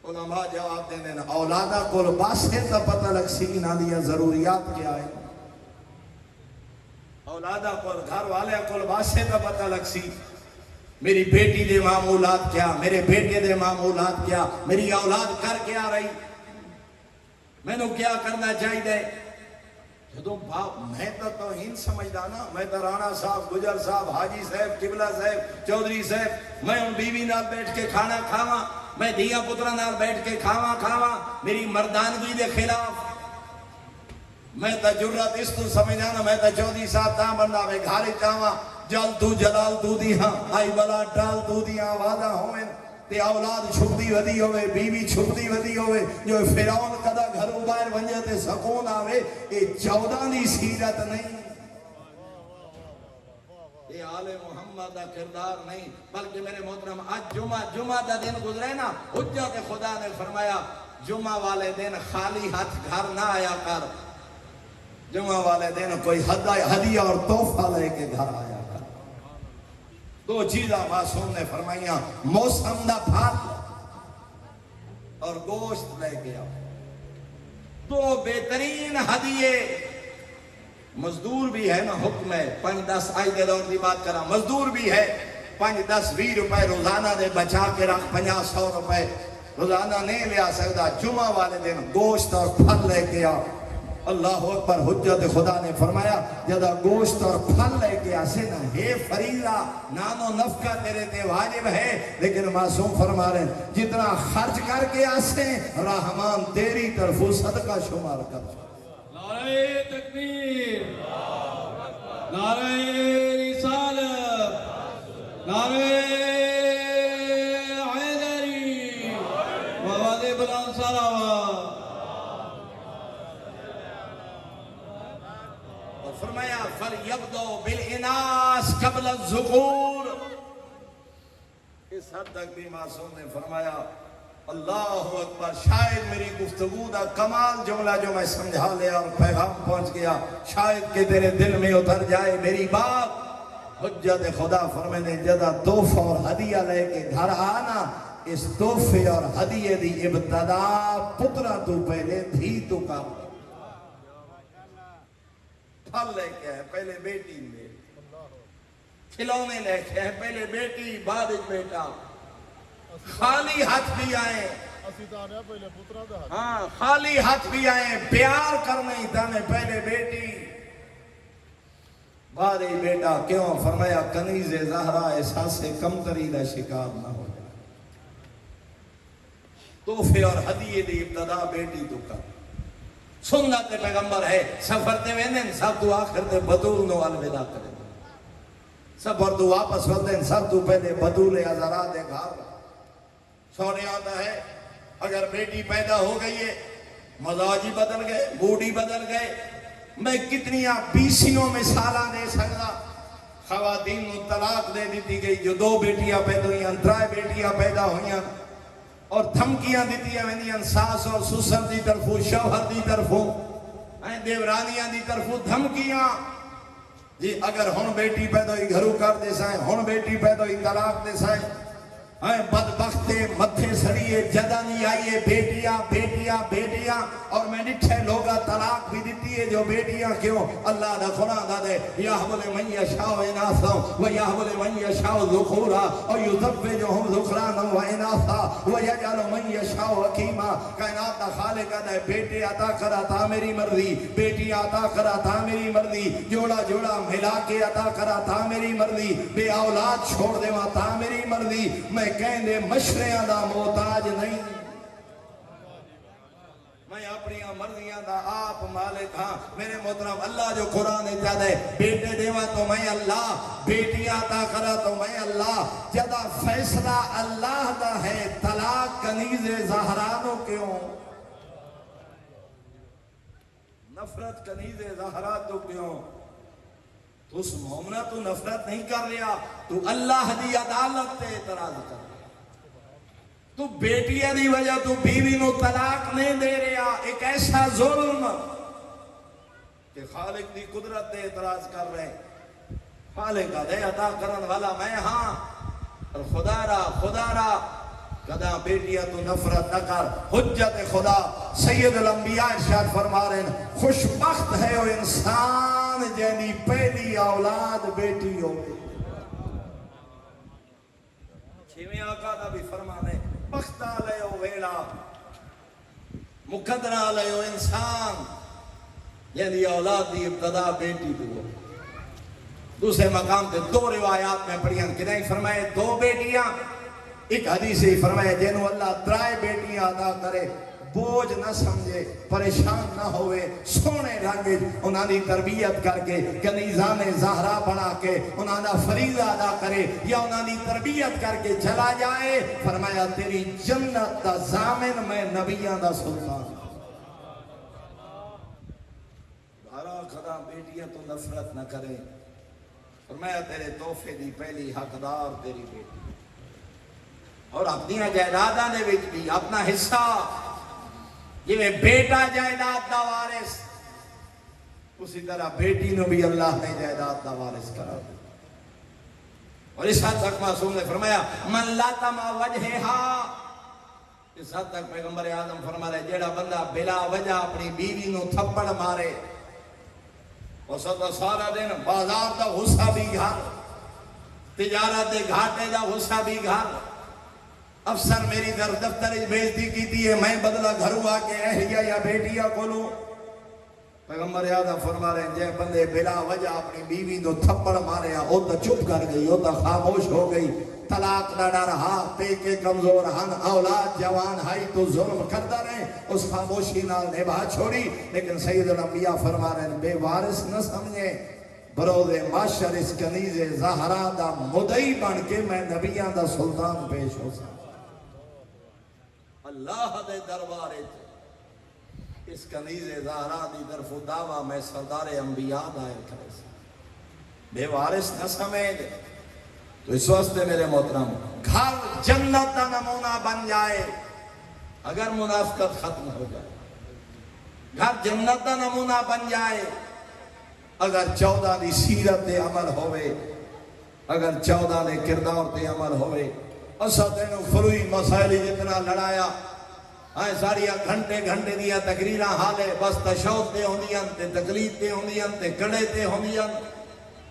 علماء جواب دینے نا اولادا کو باسے تا پتہ لگ سی انہاں دیا ضروریات کیا ہے. اولادا کو گھر والے کو باسے تا پتہ لگ سی میری بیٹی دے معمولات کیا، میرے بیٹے دے معمولات کیا، میری اولاد کر کے آ رہی، میں نے کیا کرنا چاہیے. جدو باپ میں تو توہین سمجھدا نا، میں تو رانا صاحب، گجر صاحب، حاجی صاحب، قبلہ صاحب، چودھری صاحب، میں ان بیوی نال بیٹھ کے کھانا کھاواں، میں دیا پترا نال بیٹھ کے کھاواں میری مردانگی دے خلاف. میں تا جرات اس تو سمجھانا، میں تا چودھری صاحب تا بندہ میں گھارے چاواں جل تو جلال تو دیاں آئی بلا ٹال تو دیاں وعدہ ہوئے تے اولاد چھپتی ودی ہوئے، بیوی چھپتی ودی ہوئے، جو فرعون کدا گھروں باہر ونجے تے سکون آوے. یہ 14 دی سیرت نہیں، یہ آل محمد دا کردار نہیں. بلکہ میرے محترم آج جمعہ دا دن گزرے نا، حجت خدا نے فرمایا جمعہ والے دن خالی ہاتھ گھر نہ آیا کر، جمعہ والے دن کوئی ہدیہ اور تحفہ لے کے گھر آیا کر. دو چیزاں معصوم نے فرمائیاں، موسم دا پھل اور گوشت لے کے آؤ. دو بہترین ہدیے. مزدور بھی ہے نا، حکم ہے 5-10 آئی دے دور دی بات کرا، مزدور بھی ہے 5-10-20 روپے روزانہ دے بچا کے رکھ، 50-100 روپے روزانہ نہیں لیا سکتا. جمعہ والے دن گوشت اور پھل لے کے آؤ. اللہ اکبر. حجت خدا نے فرمایا جدا گوشت اور پھل لے کے آسے نا، ہے فریضہ نانو نفقہ تیرے تے واجب ہے، لیکن معصوم فرما رہے ہیں جتنا خرچ کر کے آسے رحمان تیری طرف صدقہ شمار کر. نعرہ تکبیر، نعرہ رسالت، نعرہ حیدری، مواد بلند صلوات. فرمایا فَلْيَبْدُوا بِالْإِنَاسِ قَبْلَ الذُّكُورِ. اس حد تک بھی معصوم نے فرمایا اللہ اکبر. شاید میری گفتگو دا کمال جملہ جو میں سمجھا لیا اور پیغام پہنچ گیا، شاید کہ تیرے دل میں اتر جائے میری بات. حجت خدا فرمانے جدا تحفہ اور ہدیہ لے کے گھر آنا، اس تحفے اور ہدیے دی ابتدا پترا تو پہلے دھی تو کا پھل لے کے ہے پہلے بیٹی لے، کھلونے لے کے ہے پہلے بیٹی بعد بیٹا. خالی ہاتھ بھی آئے، ہاں خالی ہاتھ بھی آئے، پیار کرنے تانے پہلے بیٹی بعد بیٹا. کیوں؟ فرمایا کنیز زہرا احساس کمتری دا شکار نہ ہو جائے. تحفے اور ہدیے دی ابتدا بیٹی تو کر. سنت پیغمبر ہے سفر تے ویندن سب تو آخر تے بدول نو الوداع کرے، سفر تو واپس وندن سب تو پہلے بدول ازرا دے گھر. سونے آتا ہے اگر بیٹی پیدا ہو گئی ہے، مزاج ہی بدل گئے، بوڈی بدل گئے. میں کتنیاں بیسیوں مثالاں دے سکتا. خواتین نو طلاق دے دیتی گئی جو 2 بیٹیاں پیدا ہوئیں، 3 بیٹیاں پیدا ہوئیں اور دھمکیاں دیتیاں ویندیاں ساس اور سسر دی طرفوں، شوہر دی طرفوں، دیورانیاں دی طرفوں دھمکیاں. جی اگر ہن بیٹی پیدا ہوئی گھروں کر دے سائیں، ہن بیٹی پیدا ہوئی طلاق دے سائیں، بدبخت تے متھے سڑیے جدہ نہیں آئیے بیٹیاں بیٹیاں بیٹیاں اور میں نٹھے لوگا طلاق بھی دیتی ہے جو بیٹیاں کیوں اللہ دا قرآن دا دے یَحْبُ لِمَنْ يَشَاءُ إِنَاثًا وَيَحْبُ لِمَنْ يَشَاءُ ذُكُورًا وَيُزَوِّجُهُمْ ذُكْرَانًا وَإِنَاثًا وَيَجْعَلُ مَنْ يَشَاءُ عَقِيمًا کائنات دا خالق دے بیٹے عطا کرا تھا میری مرضی بیٹی عطا کرا تھا میری مرضی جوڑا جوڑا ملا کے عطا کرا تھا میری مرضی بے اولاد چھوڑ دے وہاں تھا میری مرضی میں کہیں دے مشریاں دا محتاج نہیں میں اپنی مرضیاں دا آپ مالک ہاں میرے محترم اللہ جو قرآن جد ہے بیٹے دیوا تو میں اللہ بیٹیاں عطا کرا تو میں اللہ جدا فیصلہ اللہ دا ہے طلاق کنیز زہرانوں کیوں نفرت کنیز زہرا تو کیوں تو اس مومنہ تو نفرت نہیں کر رہا تو اللہ دی عدالت تے اعتراض کر رہا تو بیٹیاں دی وجہ تو بیوی نو طلاق نہیں دے رہا ایک ایسا ظلم کہ خالق دی قدرت تے اعتراض کر رہے خالق کا دے عطا کرن والا میں ہاں اور خدا را کدا بیٹیاں تو نفرت نہ کر حجت خدا سید الانبیاء ارشاد فرما رہے ہیں خوشبخت ہے وہ انسان جنی پہلی اولاد بیٹی ہو چھویں آقا دا بھی فرمانے بختہ لے او ویڑا مقدرہ لے او انسان یعنی اولاد دی ابتدا بیٹی تو دوسرے مقام تے دو روایات میں پڑھیاں کہ فرمائے دو بیٹیاں ایک حدیث ہی فرمائے جنہوں اللہ ترائے بیٹیاں عطا کرے بوجھ نہ سمجھے پریشان نہ ہوئے سونے رنگے انہاں دی تربیت کر کے کنیزان زہرا بنا کے انہاں دا فریضہ ادا کرے یا انہاں دی تربیت کر کے چلا جائے فرمایا تیری جنت دا ضامن میں نبیاں دا سلطان بھارا خدا بیٹیاں تو نفرت نہ کرے فرمایا تیرے تحفے دی پہلی حقدار تیری بیٹی اور اپنی جائیداداں دے وچ بھی اپنا حصہ جویں بیٹا جائیداد دا وارث اسی طرح بیٹی نو بھی اللہ نے جائیداد دا وارث کرا دیا اور اس حد تک معصوم نے فرمایا من لاتم وجہہا اس حد تک پیغمبر اعظم فرما رہے جیڑا بندہ بلا وجہ اپنی بیوی نو تھپڑ مارے اور سارا دن بازار دا غصہ بھی گھر تجارت دے گھاٹے دا غصہ بھی گھر افسر میری در دفتر بھیجتی کیتی ہے میں بدلہ گھروں آکے اہلیہ یا بیٹیاں کھولوں پیغمبر اعظم فرما رہے ہیں جے بندے بلا وجہ اپنی بیوی تو تھپڑ مارے او تو چپ کر گئی او تو خاموش ہو گئی طلاق نہ ڈر ہاں پے کے کمزور ہن اولاد جوان ہائی تو ظلم کرتا رہے اس خاموشی نال نبھا چھوڑی لیکن سید الانبیاء فرما رہے ہیں بے وارث نہ سمجھے بروز معاشر اس کنیز زہرا دا مدعی بن کے میں نبیاں دا سلطان پیش ہو سکتا اللہ دے دربارے اس کنیز زہرا دی طرف دعویٰ میں سردار انبیاء دائر کرے بے وارث نہ سمجھ تو اس واسطے میرے محترم گھر جنت دا نمونہ بن جائے اگر منافقت ختم ہو جائے گھر جنت دا نمونہ بن جائے اگر 14 دی سیرت دے عمل ہوئے اگر 14 دے کردار دے عمل ہوئے اسا تینوں فروئی مسائل جتنا لڑایا آئے ساڑیاں گھنٹے گھنٹے دیا تقریرہ حالے بس تشوق دے ہوندیاں تے تقلید دے ہوندیاں تے کڑے دے ہوندیاں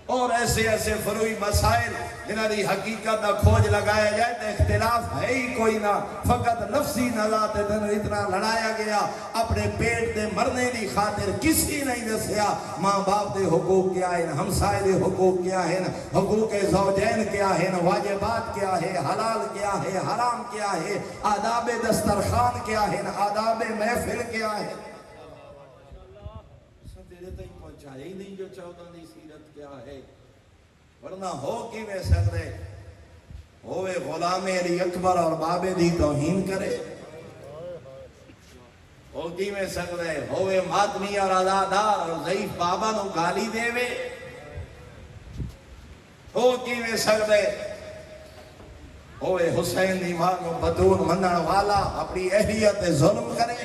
اور ایسے ایسے فروئی مسائل جنہاں دی حقیقت دا کھوج لگایا جائے تو اختلاف ہے ہی کوئی نہ فقط نفسی نزاعت دن اتنا لڑایا گیا اپنے پیٹ دے مرنے دی خاطر کسی نہیں دسیا ماں باپ دے حقوق کیا ہیں ہمسائے دے حقوق کیا ہیں حقوق زوجین کیا ہیں واجبات کیا ہے حلال کیا ہے حرام کیا ہے آداب دسترخوان کیا ہیں آداب محفل کیا ہے تیرے تک پہنچایا ہی نہیں جو 14 دی سیرت کیا ہے ورنہ ہو کی میں سکتے ہوئے غلام علی اکبر اور بابے دی توہین کرے ہو کی میں سکتے ہوئے ماتمی اور عزادار اور ضعیف بابا نو گالی دے وے ہو کی میں سکتے ہوئے حسین دی ماں نو بدون منن والا اپنی اہلیت ظلم کرے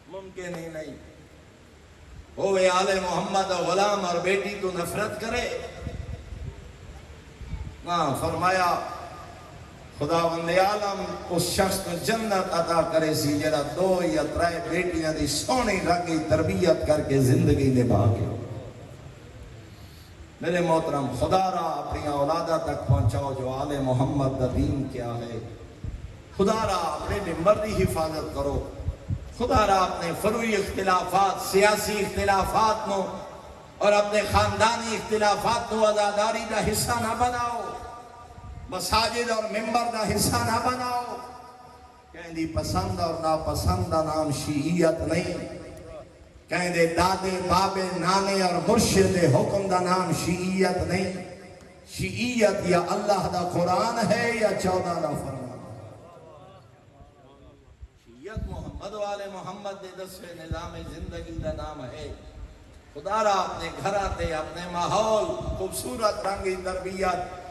ممکن ہی نہیں ہوئے آل محمد غلام اور بیٹی تو نفرت کرے ہاں فرمایا خداوند عالم اس شخص کو جنت عطا کرے سی جڑا 2 یا 3 بیٹیاں دی سونی رنگی تربیت کر کے زندگی نبھا کے. میرے محترم خدا را اپنی اولادہ تک پہنچاؤ جو آل محمد دا دین کیا ہے. خدا را اپنے مردی حفاظت کرو. خدا را اپنے فروعی اختلافات سیاسی اختلافات نو اور اپنے خاندانی اختلافات نو عزاداری دا حصہ نہ بناؤ. مساجد اور ممبر دا حصہ نہ بناؤ. کہیں دی پسند اور ناپسند دا نام شیعیت نہیں. کہیں دے دادے بابے نانے اور مرشد حکم دا نام شیعیت نہیں. شیعیت یا اللہ دا قرآن ہے یا 14 دا فرمان. شیعیت محمد والے محمد دے دسویں نظام زندگی دا نام ہے. خدا را اپنے گھر آتے اپنے ماحول خوبصورت رنگی تربیت.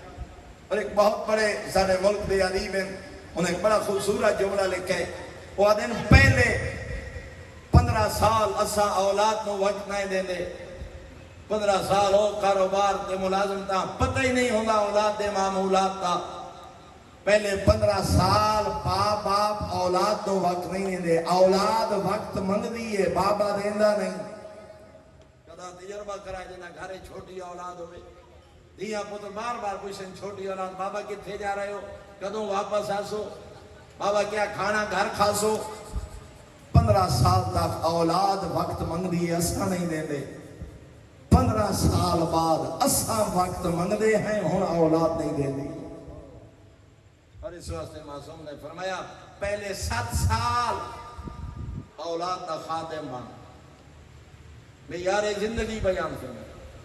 اور ایک بہت بڑے سارے ملک دے عدیب ہیں انہیں ایک بڑا خوبصورت جملہ لکھے. وہ آدھے پہلے 15 سال اسا اولاد نو وقت نہیں دے دے. 15 سال ہو کاروبار دے ملازم تا پتہ ہی نہیں ہوگا اولاد دے معمولات تا. پہلے 15 سال باپ اولاد نو وقت نہیں دے. اولاد وقت منگ دیئے بابا دیندہ نہیں. کدا تجربہ کرائے جنا گھرے چھوٹی اولاد ہوئے دیا پتر بار بار پوچھیں چھوٹی اولاد بابا کتھے جا رہے ہو کدوں واپس آسو بابا کیا کھانا گھر کھاسو. 15 سال تک اولاد وقت منگ دیئے اسا نہیں دے دے. 15 سال بعد اسا وقت منگ دے ہیں ہون اولاد نہیں دے دی. اور اس واسطے معصوم نے فرمایا پہلے 7 سال اولاد دا خادم بن. معیار زندگی بیان کرنا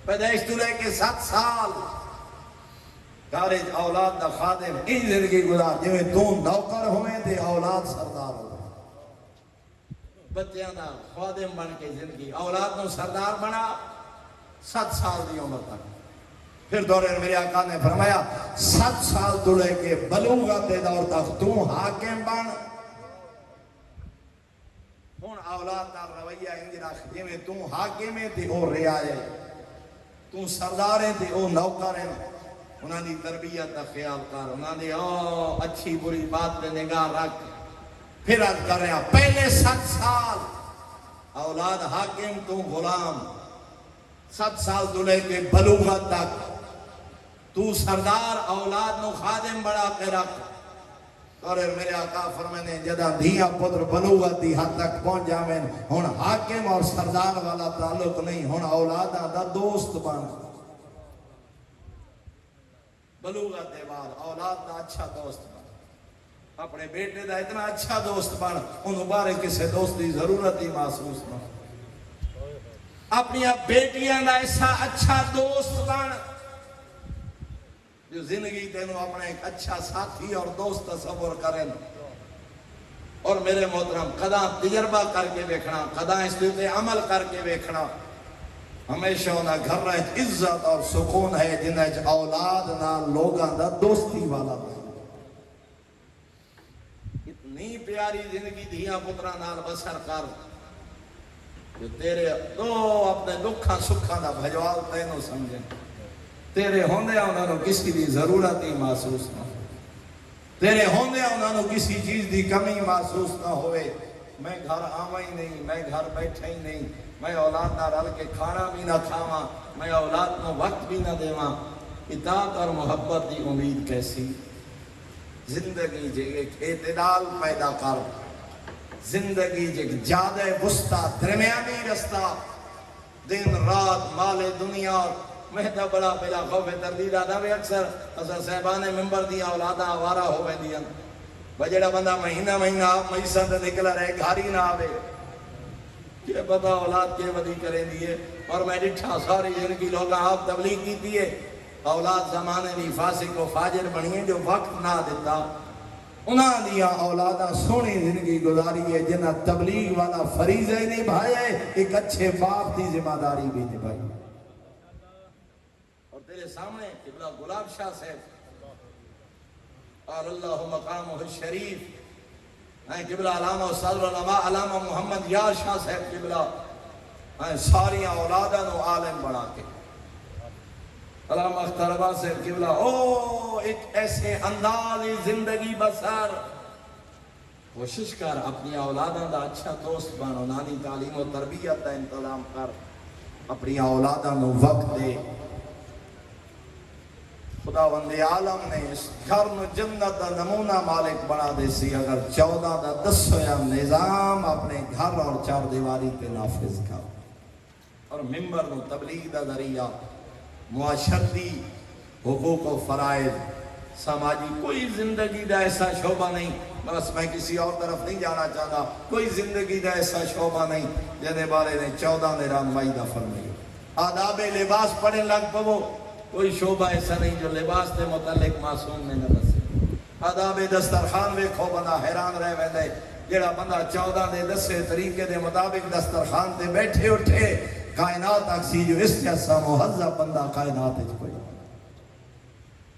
پیدائش تو لے کے 7 سال کارج اولاد دا خادم ان زندگی گزار جو تو نوکر ہوئے تھے اولاد سردار ہوئے. بچیاں دا خادم بن کے زندگی اولاد نو سردار بنا 7 سال دی عمر تک. پھر دورے میرے آقا نے فرمایا 7 سال تو لے کے بلوغت دور تک تو حاکم بن. ہون اولاد دا رویہ انجی رکھ جی میں تو حاکم ہے تے او ریائے تو سردار ہے تے او نوکر ہے. انہاں دی تربیت دا خیال کر. انہاں دی اچھی بری بات پہ نگاہ رکھ. پھر عرض کر رہے ہیں پہلے 7 سال اولاد حاکم تو غلام. 7 سال تو لے کے بلوغت تک تو سردار اولاد نو خادم بڑا کے رکھ. اور میرے آقا فرمانے جدا دھیاں پتر بلوغت دی حد تک پہنچ جاویں ہن حاکم اور سردار والا تعلق نہیں. ہن اولاداں دا دوست بن. بلوغت دے بعد اولاد دا اچھا دوست بن. اپنے بیٹے دا اتنا اچھا دوست بن انہوں بارے کسے دوست دی ضرورت ہی محسوس نہ. اپنی بیٹیاں دا ایسا اچھا دوست بن جو زندگی تینوں اپنے ایک اچھا ساتھی اور دوست تصور کریں. اور میرے محترم قدا تجربہ کر کے دیکھنا قدا اس پہ عمل کر کے دیکھنا. ہمیشہ انہاں گھر رہے عزت اور سکون ہے جنہیں اولاد نہ لوگاں دا دوستی والا ہے. اتنی پیاری زندگی دھیاں پترہ نال بسر کر جو تیرے دو اپنے دکھا سکھا دا بھجوال تینوں سمجھیں. تیرے ہوندے انہوں نے کسی دی ضرورت ہی محسوس نہ ہو. تیرے ہوندے انہوں نے کسی چیز دی کمی محسوس نہ ہوئے. میں گھر آواں ہی نہیں میں گھر بیٹھا ہی نہیں میں اولاد نہ رل کے کھانا بھی نہ کھاواں میں اولاد کو وقت بھی نہ دیواں. اطاعت اور محبت دی امید کیسی. زندگی جے ایک اعتدال پیدا کر. زندگی جے جادہ وسطی درمیانی رستہ. دن رات مال دنیا مہدہ بڑا بلا خوف تردید آدھا بھی اکثر اسا صاحبان ممبر دیا اولادہ آوارہ ہوئے دیا بجڑا بندہ مہینہ آپ مہیسہ تے نکلا رہے گھاری نہ آوے کہ پتا اولاد کے ودی کریں دیئے. اور میں ڈٹھا ساری جن کی لوگاں آپ تبلیغ کی دیئے اولاد زمانے نہیں فاسق و فاجر بنیے جو وقت نہ دیتا. انہاں دیا اولادہ سونی زندگی گزاری ہے جنہ تبلیغ والا فریضہ ہی نہیں بھائے ایک اچھے باپ دی ذمہ داری بھی نبھائی. تیرے سامنے قبلہ گلاب شاہ صاحب اور اللہ مقامہ الشریف قبلہ علامہ استاد العلماء علامہ محمد یار شاہ صاحب قبلہ ساری اولاداں نو عالم بڑھا کے علامہ اختر عباس قبلہ او ایک ایسے انداز زندگی بسر کوشش کر اپنی اولاداں دا اچھا دوست بنو نانی تعلیم و تربیت دا انتظام کر اپنی اولاداں نو وقت دے خداوند عالم نے اس گھر نو جنت دا نمونہ مالک بنا دے سی اگر 14 دا 10 نظام اپنے گھر اور چار دیواری تے نافذ کر اور ممبر نو تبلیغ دا ذریعہ معاشرتی حقوق و فرائض سماجی کوئی زندگی دا ایسا شعبہ نہیں بس میں کسی اور طرف نہیں جانا چاہتا کوئی زندگی دا ایسا شعبہ نہیں جنہیں بارے نے 14 نے رانوائی دا فرمائی آداب لباس پڑھیں لگ پو کوئی شعبہ ایسا نہیں جو لباس دے متعلق معصوم میں نہ بسے آداب دسترخوان ویکھو بندہ حیران رہ ویندے جڑا بندہ 14 دے 10 طریقے دے مطابق دسترخوان تے بیٹھے اٹھے کائنات اکسی جو اس جیسا مہذب بندہ کائنات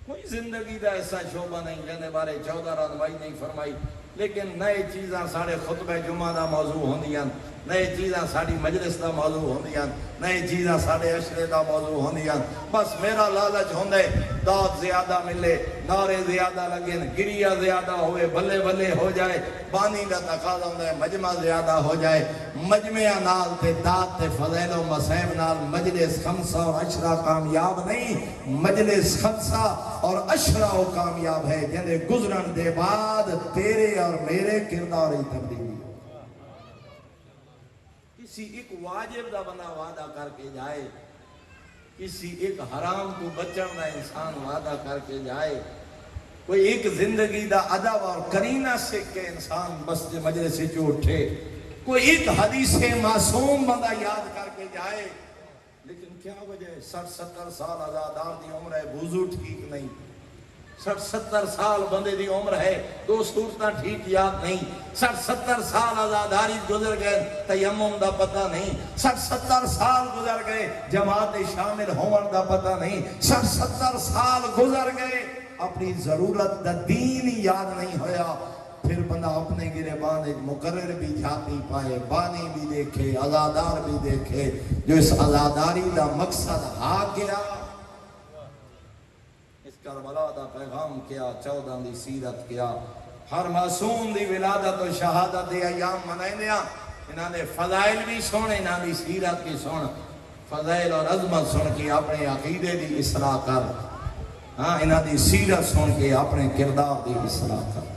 کوئی زندگی دا ایسا شعبہ نہیں جنہیں بارے 14 رانوائی نہیں فرمائی لیکن نئے چیزاں ساڑھے خطبہ جمعہ دا موضوع ہوندیاں نئے چیزاں ساڑھی مجلس دا موضوع ہوندیاں نئے چیزاں ساڑھے عشرے دا موضوع ہوندیاں بس میرا لالچ ہوندے داد زیادہ ملے نعرے زیادہ لگیں گریہ زیادہ ہوئے بلے بلے ہو جائے بانی دا تقاضا ہوندے مجمع زیادہ ہو جائے مجمع نال تے داد تے فضیل و مسیم نال مجلس خمسہ اور عشرہ کامیاب نہیں مجلس خمسہ اور عشرہ و کامیاب ہے جنہیں گزرن دے بعد تیرے اور میرے کرداری تبدیلی کسی ایک واجب دا بندہ وعدہ کر کے جائے کسی ایک حرام کو بچن دا انسان وعدہ کر کے جائے کوئی ایک زندگی دا ادب اور کرینہ سے کہ انسان بس مجلس سے جو اٹھے کوئی ایک حدیث معصوم بندہ یاد کر کے جائے لیکن کیا وجہ 60-70 سال آزادار دی عمر ہے وضو ٹھیک نہیں 60-70 سال بندے دی عمر ہے دو صورتاں ٹھیک یاد نہیں 60-70 سال آزاداری گزر گئے تیمم دا پتہ نہیں 60-70 سال گزر گئے جماعت شامل ہون دا پتہ نہیں 60-70 سال گزر گئے اپنی ضرورت دا دین یاد نہیں ہویا پھر بندہ اپنے گریبان ایک مقرر بھی جاتی پائے بانی بھی دیکھے آزادار بھی دیکھے جو اس آزاداری دا مقصد ہا گیا کربلا دا پیغام کیا 14 دی سیرت کیا ہر معصوم دی ولادت و شہادت دے ایام منائنیا انہاں نے فضائل بھی سن انہاں دی سیرت کی سن فضائل اور عظمت سن کے اپنے عقیدے دی اصلاح کر ہاں انہاں دی سیرت سن کے اپنے کردار دی اصلاح کر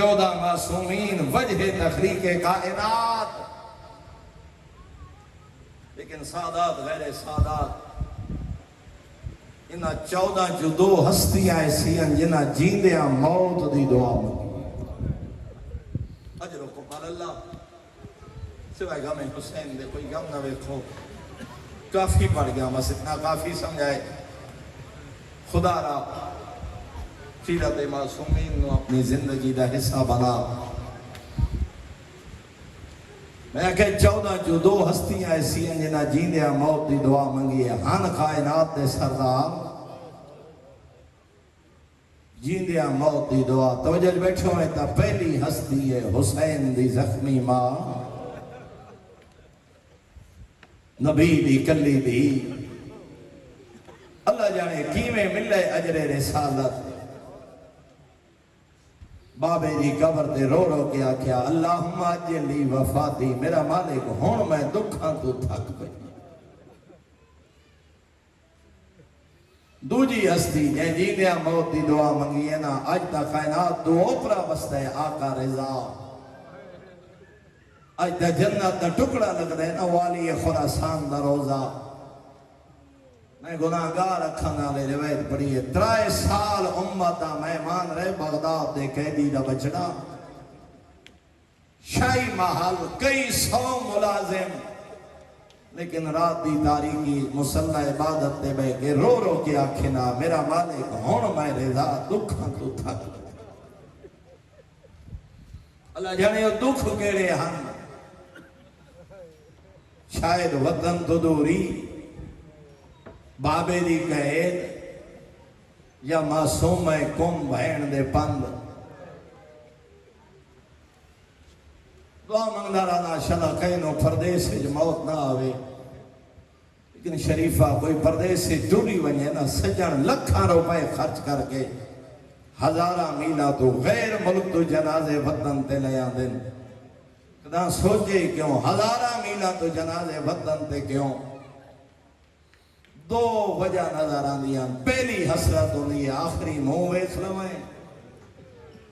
14 معصومین وجہ تخلیق کائنات لیکن سادات غیر سادات انہاں 14 جو 2 ہستیاں ایسی ہیں جنہاں جیندیاں موت دی دعا مانگی اجرکم علی اللہ سوائے غم حسین دے کوئی غم نہ ویکھو کافی پڑھ گیا بس اتنا کافی سمجھائے خدا را سیرت معصومین نو اپنی زندگی دا حصہ بنا میں کہ 14 جو 2 ہستیاں ایسی ہیں جنہاں جیندیاں موت دی دعا منگی ہے ہن کائنات دے سردار جیندیاں موت دی دعا توجہ بیٹھو ہے تا پہلی ہستی ہے حسین دی زخمی ماں نبی دی کلی دی اللہ جانے کیویں ملے اجر رسالت بابے دی قبر تے رو رو کے آکھیا اللہم اجلی وفاتی میرا مالک ہون میں دکھاں تو تھک پئی دوجی ہستی جے جیندیاں موت دی دعا منگی ہے نا اج تا کائنات دو اوپرا بستا ہے آقا رضا اج تا جنت دا ٹکڑا لگ دے نا والی خراسان دا روزہ میں گناہگار رکھنا لے روایت پڑھی ہے 3 سال امتا مہمان رہے بغداد دے قیدی دا بچڑا شاہی محل کئی 100 ملازم لیکن رات دی تاریخی مسلح عبادت دے بے کہ رو رو کے آکھنا میرا مالک ہون میں رضا دکھاں تو تھک اللہ جانے دکھ کیڑے ہن شاید وطن تو دوری بابے دی قید یا معصوم قوم بہن دے پند دعا منگنا رانا شلا کہنو پردیس جو موت نہ آوے لیکن شریفہ کوئی پردیس سے ٹوری ونجے نا سجن لکھاں روپے خرچ کر کے ہزارہ میلہ تو غیر ملک تو جنازے وطن تے لے آندن کدا سوچے کیوں ہزارہ میلہ تو جنازے وطن تے کیوں دو وجہ نظر آندیاں پہلی حسرت ہوندی ہے آخری منہ ویکھ لویں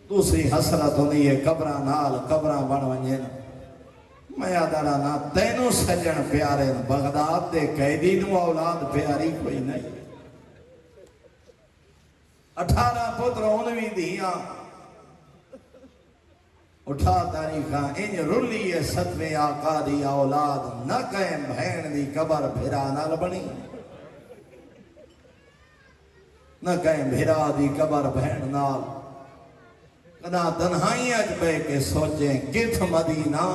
دوسری حسرت ہوندی ہے قبراں نال قبراں بن ونجن میں آدھارا نا تینوں سجن پیارے بغداد دے قیدی نو اولاد پیاری کوئی نہیں 18 پتر 19 دیاں اٹھا تاریخاں انج رلی ہے 7ویں آقا دی اولاد نہ کہیں بہن دی قبر بھرا نال بنی نہ کہیں بھرا دی قبر بہن نال کنا تنہائیاں بے کے سوچیں کتھ مدینہ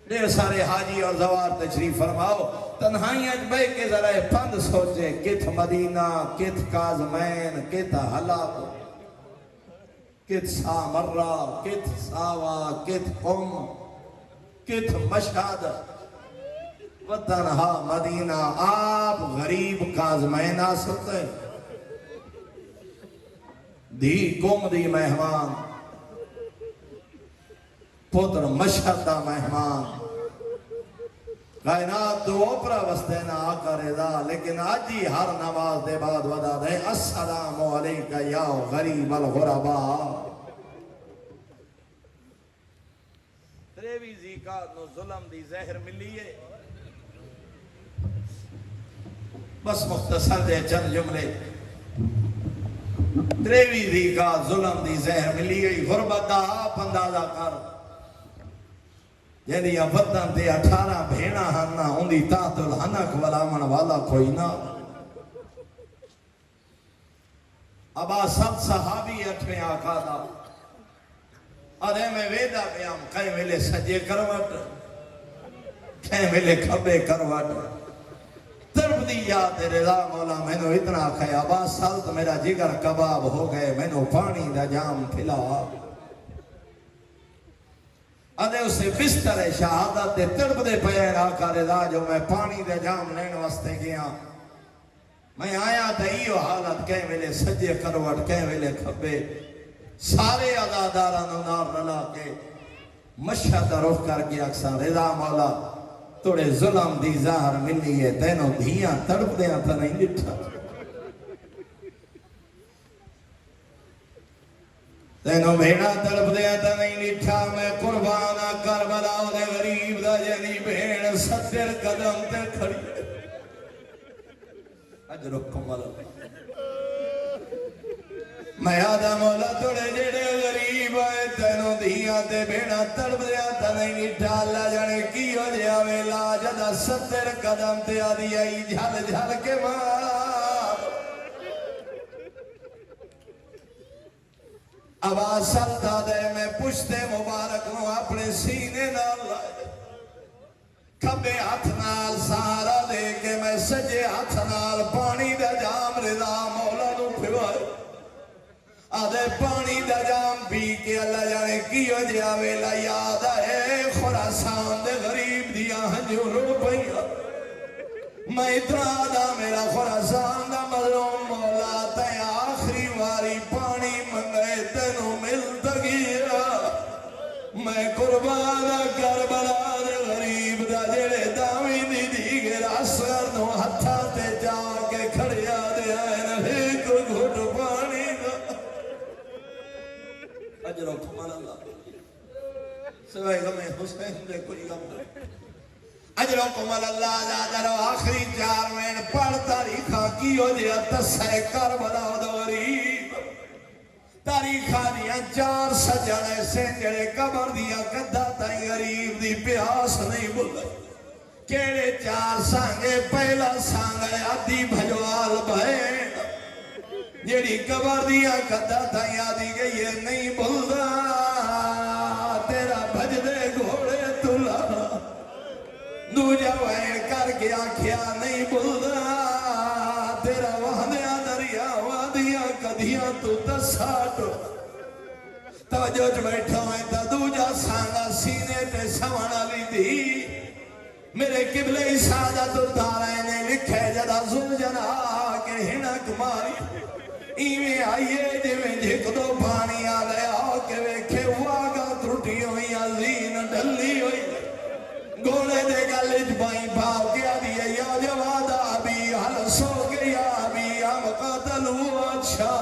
دیر سارے حاجی اور زوار تشریف فرماؤ تنہائیاں بے کے ذرا پند سوچیں کتھ مدینہ کتھ کازمین کتھ حلاب کتھ سامرہ کتھ ساوا کتھ قم کتھ مشہد وطن ہا مدینہ آپ غریب کازمین آ سکتے دی قم دی مہمان پتر مشہد دا مہمان کائنات تو اوپرا وستے نہ آقا رضا لیکن آج ہی ہر نماز دے بعد ودا دے السلام علیکہ یا غریب الغرباء تریوی زیقات نو ظلم دی زہر ملیے بس مختصر دے چند جملے تریوی زیقات ظلم دی زہر ملیے غربت دا آپ اندازہ کر یعنی وطن تے 18 بھینا ہننا ہوندی تحت الحنک ولامن والا کوئی نہ ابا 7 صحابی 8ویں آقا دا ارے میں ویدہ بیام کہیں ملے سجے کروٹ کہیں ملے کھبے کروٹ طرف دی یاد رضا مولا میں نے اتنا کھایا ابا سالت میرا جگر کباب ہو گئے میں نے پانی دا جام پھلا ادھے اسے بستر شہادت دے تڑپ دے پیر آقا رضا جو میں پانی دے جام لین واسطے گیا میں آیا دائیو حالت کہیں ملے سجے کروٹ کہیں ملے کھبے سارے عزادارانو نار رلا کے مشہد رخ کر کے اکسا رضا مولا توڑے ظلم دی ظاہر ملی ہے تینوں دھیاں تڑپ دیاں تھا نہیں لٹھا تینوں بھیڑا تڑپ دیا تا نہیں لٹھا میں قربانہ کربلا دے غریب دا جنی بھیڑ 70 قدم تے کھڑی اجرکم اللہ میں آدھا مولا توڑے جڑے غریب آئے تینوں دیا تے بھیڑا تڑپ دیا تا نہیں لٹھا اللہ جانے کی ہو جیا ویلا جدہ 70 قدم تے آدھی آئی جھل جھل کے ماں اب آسل دادے میں پشتے مبارک ہوں اپنے سینے نال لائے کھبے ہاتھ نال سارا دے کے میں سجے ہاتھ نال پانی دا جام رضا مولا نو پھوائے آدھے پانی دا جام پی کے اللہ جانے کی ہو جیا ویلا یاد آئے خراسان دے غریب دیا ہنجو رو پہیا میں اتنا دا میرا خراسان دا مظلوم مولا تے آخری واری پانی منگے تینوں ملتا گیا میں قربان کربلا دے غریب دا جڑے داوی دی دیگر اثر نو ہتھا تے جا کے کھڑیا دے آئے نبی کو گھٹ پانی دا اجرو کمال اللہ سوائے غمیں حسین دے کوئی غم دے اجرو کمال اللہ جادرو آخری 4 مین پڑھ تاریخہ کی ہو جیا تسے کربلا دا غریب تاریخہ دیا 4 سجنے سے جڑے قبر دیا گدھا تائی غریب دی پیاس نہیں بھولے کیڑے 4 سانگے پہلا سانگے آدھی بھجوال بہن جڑی قبر دیا گدھا تائی آدھی گئی ہے نہیں بھولدا تیرا بھج دے گھوڑے تلا دوجہ وین کر گیا کیا نہیں بھولدا تیرا وہدیاں دریا وادیاں کدھیاں تو تساٹو توجہ بیٹھا ہوئے تا دوجہ سانگا سینے تے سوانا لی دی میرے قبلے سعادت الدارین نے لکھے جدا زلجنا کے ہنک ماری ایویں آئیے جویں جھک دو پانی آلے آؤ کے ویکھے واگا ترٹی ہوئی زین ڈلی ہوئی گوڑے دے گلج بائیں پاؤ گیا دیا یا جوادا بھی حل سو گیا بھی ہم قتلو اچھا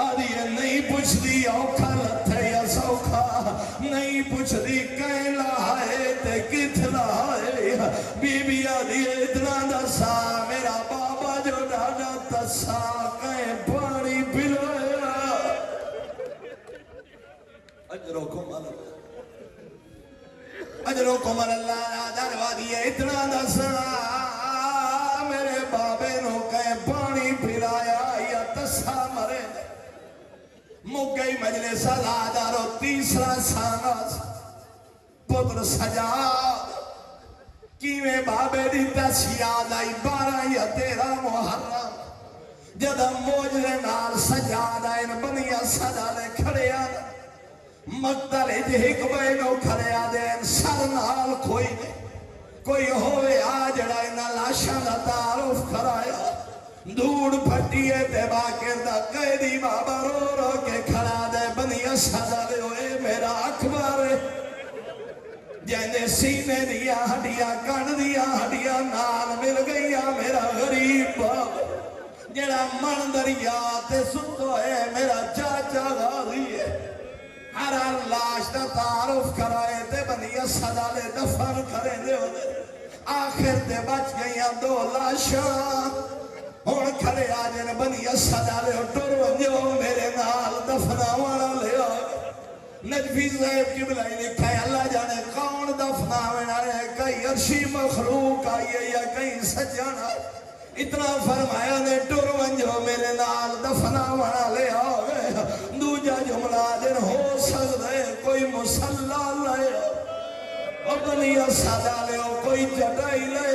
آدھیا نہیں پوچھ دی اوکھا لتھے یا سوکھا نہیں پوچھ دی کہیں لائے تے کتھ لائے بی بی آدھیا اتنا دسا میرا بابا جو ڈاڈا تسا کہیں پانی پلویا اجرکم اللہ دروا دیئے اتنا دسا میرے بابے نو کہیں پانی پلایا یا تسا مرے مگئی مجلس آدارو تیسرا سانس پتر سجاد کیویں بابے دی تسیاد آئی 12 یا 13 محرم جدہ موجرے نال سجاد آئین بنیا صدا لے کھڑے آدھا مقتل ایک بینو کھڑے آدھین سر نال کوئی ہوئے آجڑا انہا لاشا دا تعارف کرایا دھوڑ پھٹیے تے باکر دا قیدی بابا رو رو کے کھڑا دے بنی اسادہ لے ہوئے میرا اکبر جینے سینے دیا ہڈیا کن دیا ہڈیا نال مل گیا میرا غریب بابا جڑا من دریا تے ستو ہے میرا چاچا غازی ہے ہر لاش دا تعارف کرائے تے بنی اسادہ لے دفن کریں دے ہوئے آخر تے بچ گئیاں 2 لاشاں ہون کھڑے آجن بنی اسادہ لے ٹور ونجو میرے نال دفنا وانا لے آگے نجفی صاحب کی بلائی لکھا ہے اللہ جانے کون دفنا وانا ہے کئی عرشی مخلوق آئیے یا کئی سجانا اتنا فرمایا نے ٹور ونجو میرے نال دفنا وانا لے آگے دوجہ جملہ دن ہو سکتے کوئی مسلح لے بنی اسادہ لے کوئی جڑائی لے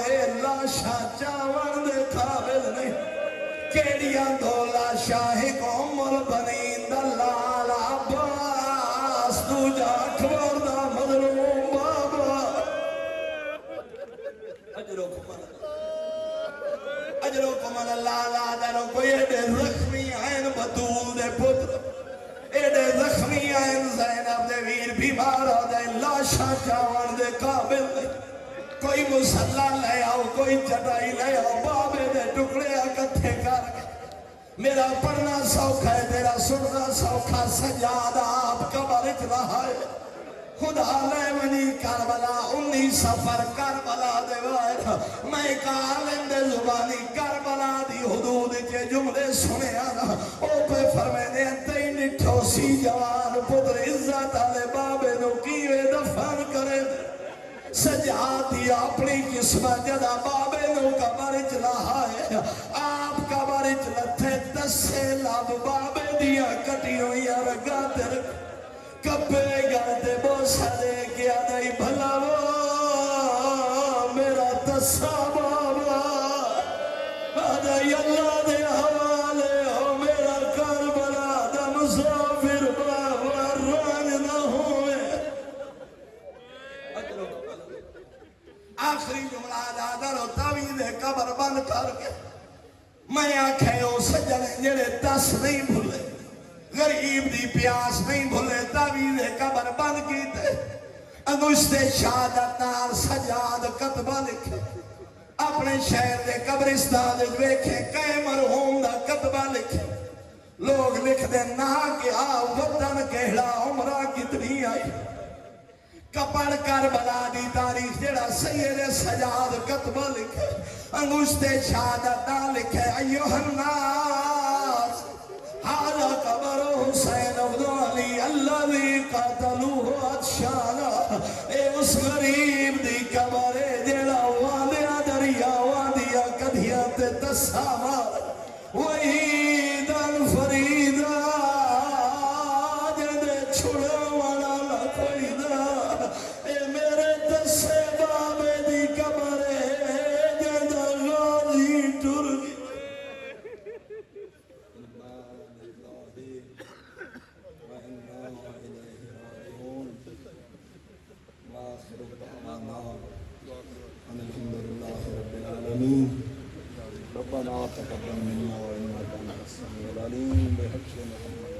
اے لاشا چاون دے قابل نہیں کیڑیاں 2 لاشا ایک عمر بنی دلال عباس دوجا اکبر دا مظلوم بابا اجرکم اللہ لا درو کوئی ایڈے زخمی آئین بطول دے پتر ایڈے زخمی آئین زینب دے ویر بیمار ہو دے لاشا چاون دے قابل دے کوئی مسلح لے آؤ کوئی چٹائی لے آؤ بابے دے ٹکڑے اکتھے کر کے میرا پڑھنا سوکھا ہے تیرا سننا سوکھا سجاد آپ قبر اچ رہا ہے خدا لے منی کربلا 19 سفر کربلا دے وائر میں کالم دے زبانی کربلا دی حدود کے جملے سنے آنا او پہ فرمے دے انتہی نٹھو سی جوان پتر عزت آلے بابے نو کیوے دفن کرے دے سجاتی اپنی قسمت جدا بابے نو قبرچ رہا ہے آپ قبرچ لتھے 10 لب بابے دیا کٹی ہوئی رگا تر کپے گاتے بوسا دے کیا دائی بھلا وہ میرا تسا بابا آدھائی اللہ دے حوالے ہو میرا کربلا دا مسافر بابا رنگ نہ ہوئے آخری جملہ دادر و تاوید قبر بند کر کے میں آنکھیں او سجنے جڑے 10 نہیں بھولے غریب دی پیاس نہیں بھولے تاوید قبر بند کیتے انگشت شہادت نال سجاد کتبہ لکھے اپنے شہر دے قبرستان دے ویکھے کئے مرحوم دا کتبہ لکھے لوگ لکھ دے نہ کیا وطن کہڑا عمرہ کتنی آئی کپڑ کربلا دی تاریخ جڑا سید سجاد کتبہ لکھے انگشت شہادت نہ لکھے ایوہ الناس حالا قبر حسین ابن علی الذی قتلوہ اتشانا اے اس غریب دی قبر جڑا وادیا دریا وادیا کدھیا تے تساما وہی دن فریدہ جدے چھڑا والا لکوئی دا اے میرے تسے بابے دی قبر جدہ غازی ٹرگی تقبل منا وإنك أنت السميع العليم بحق محمد.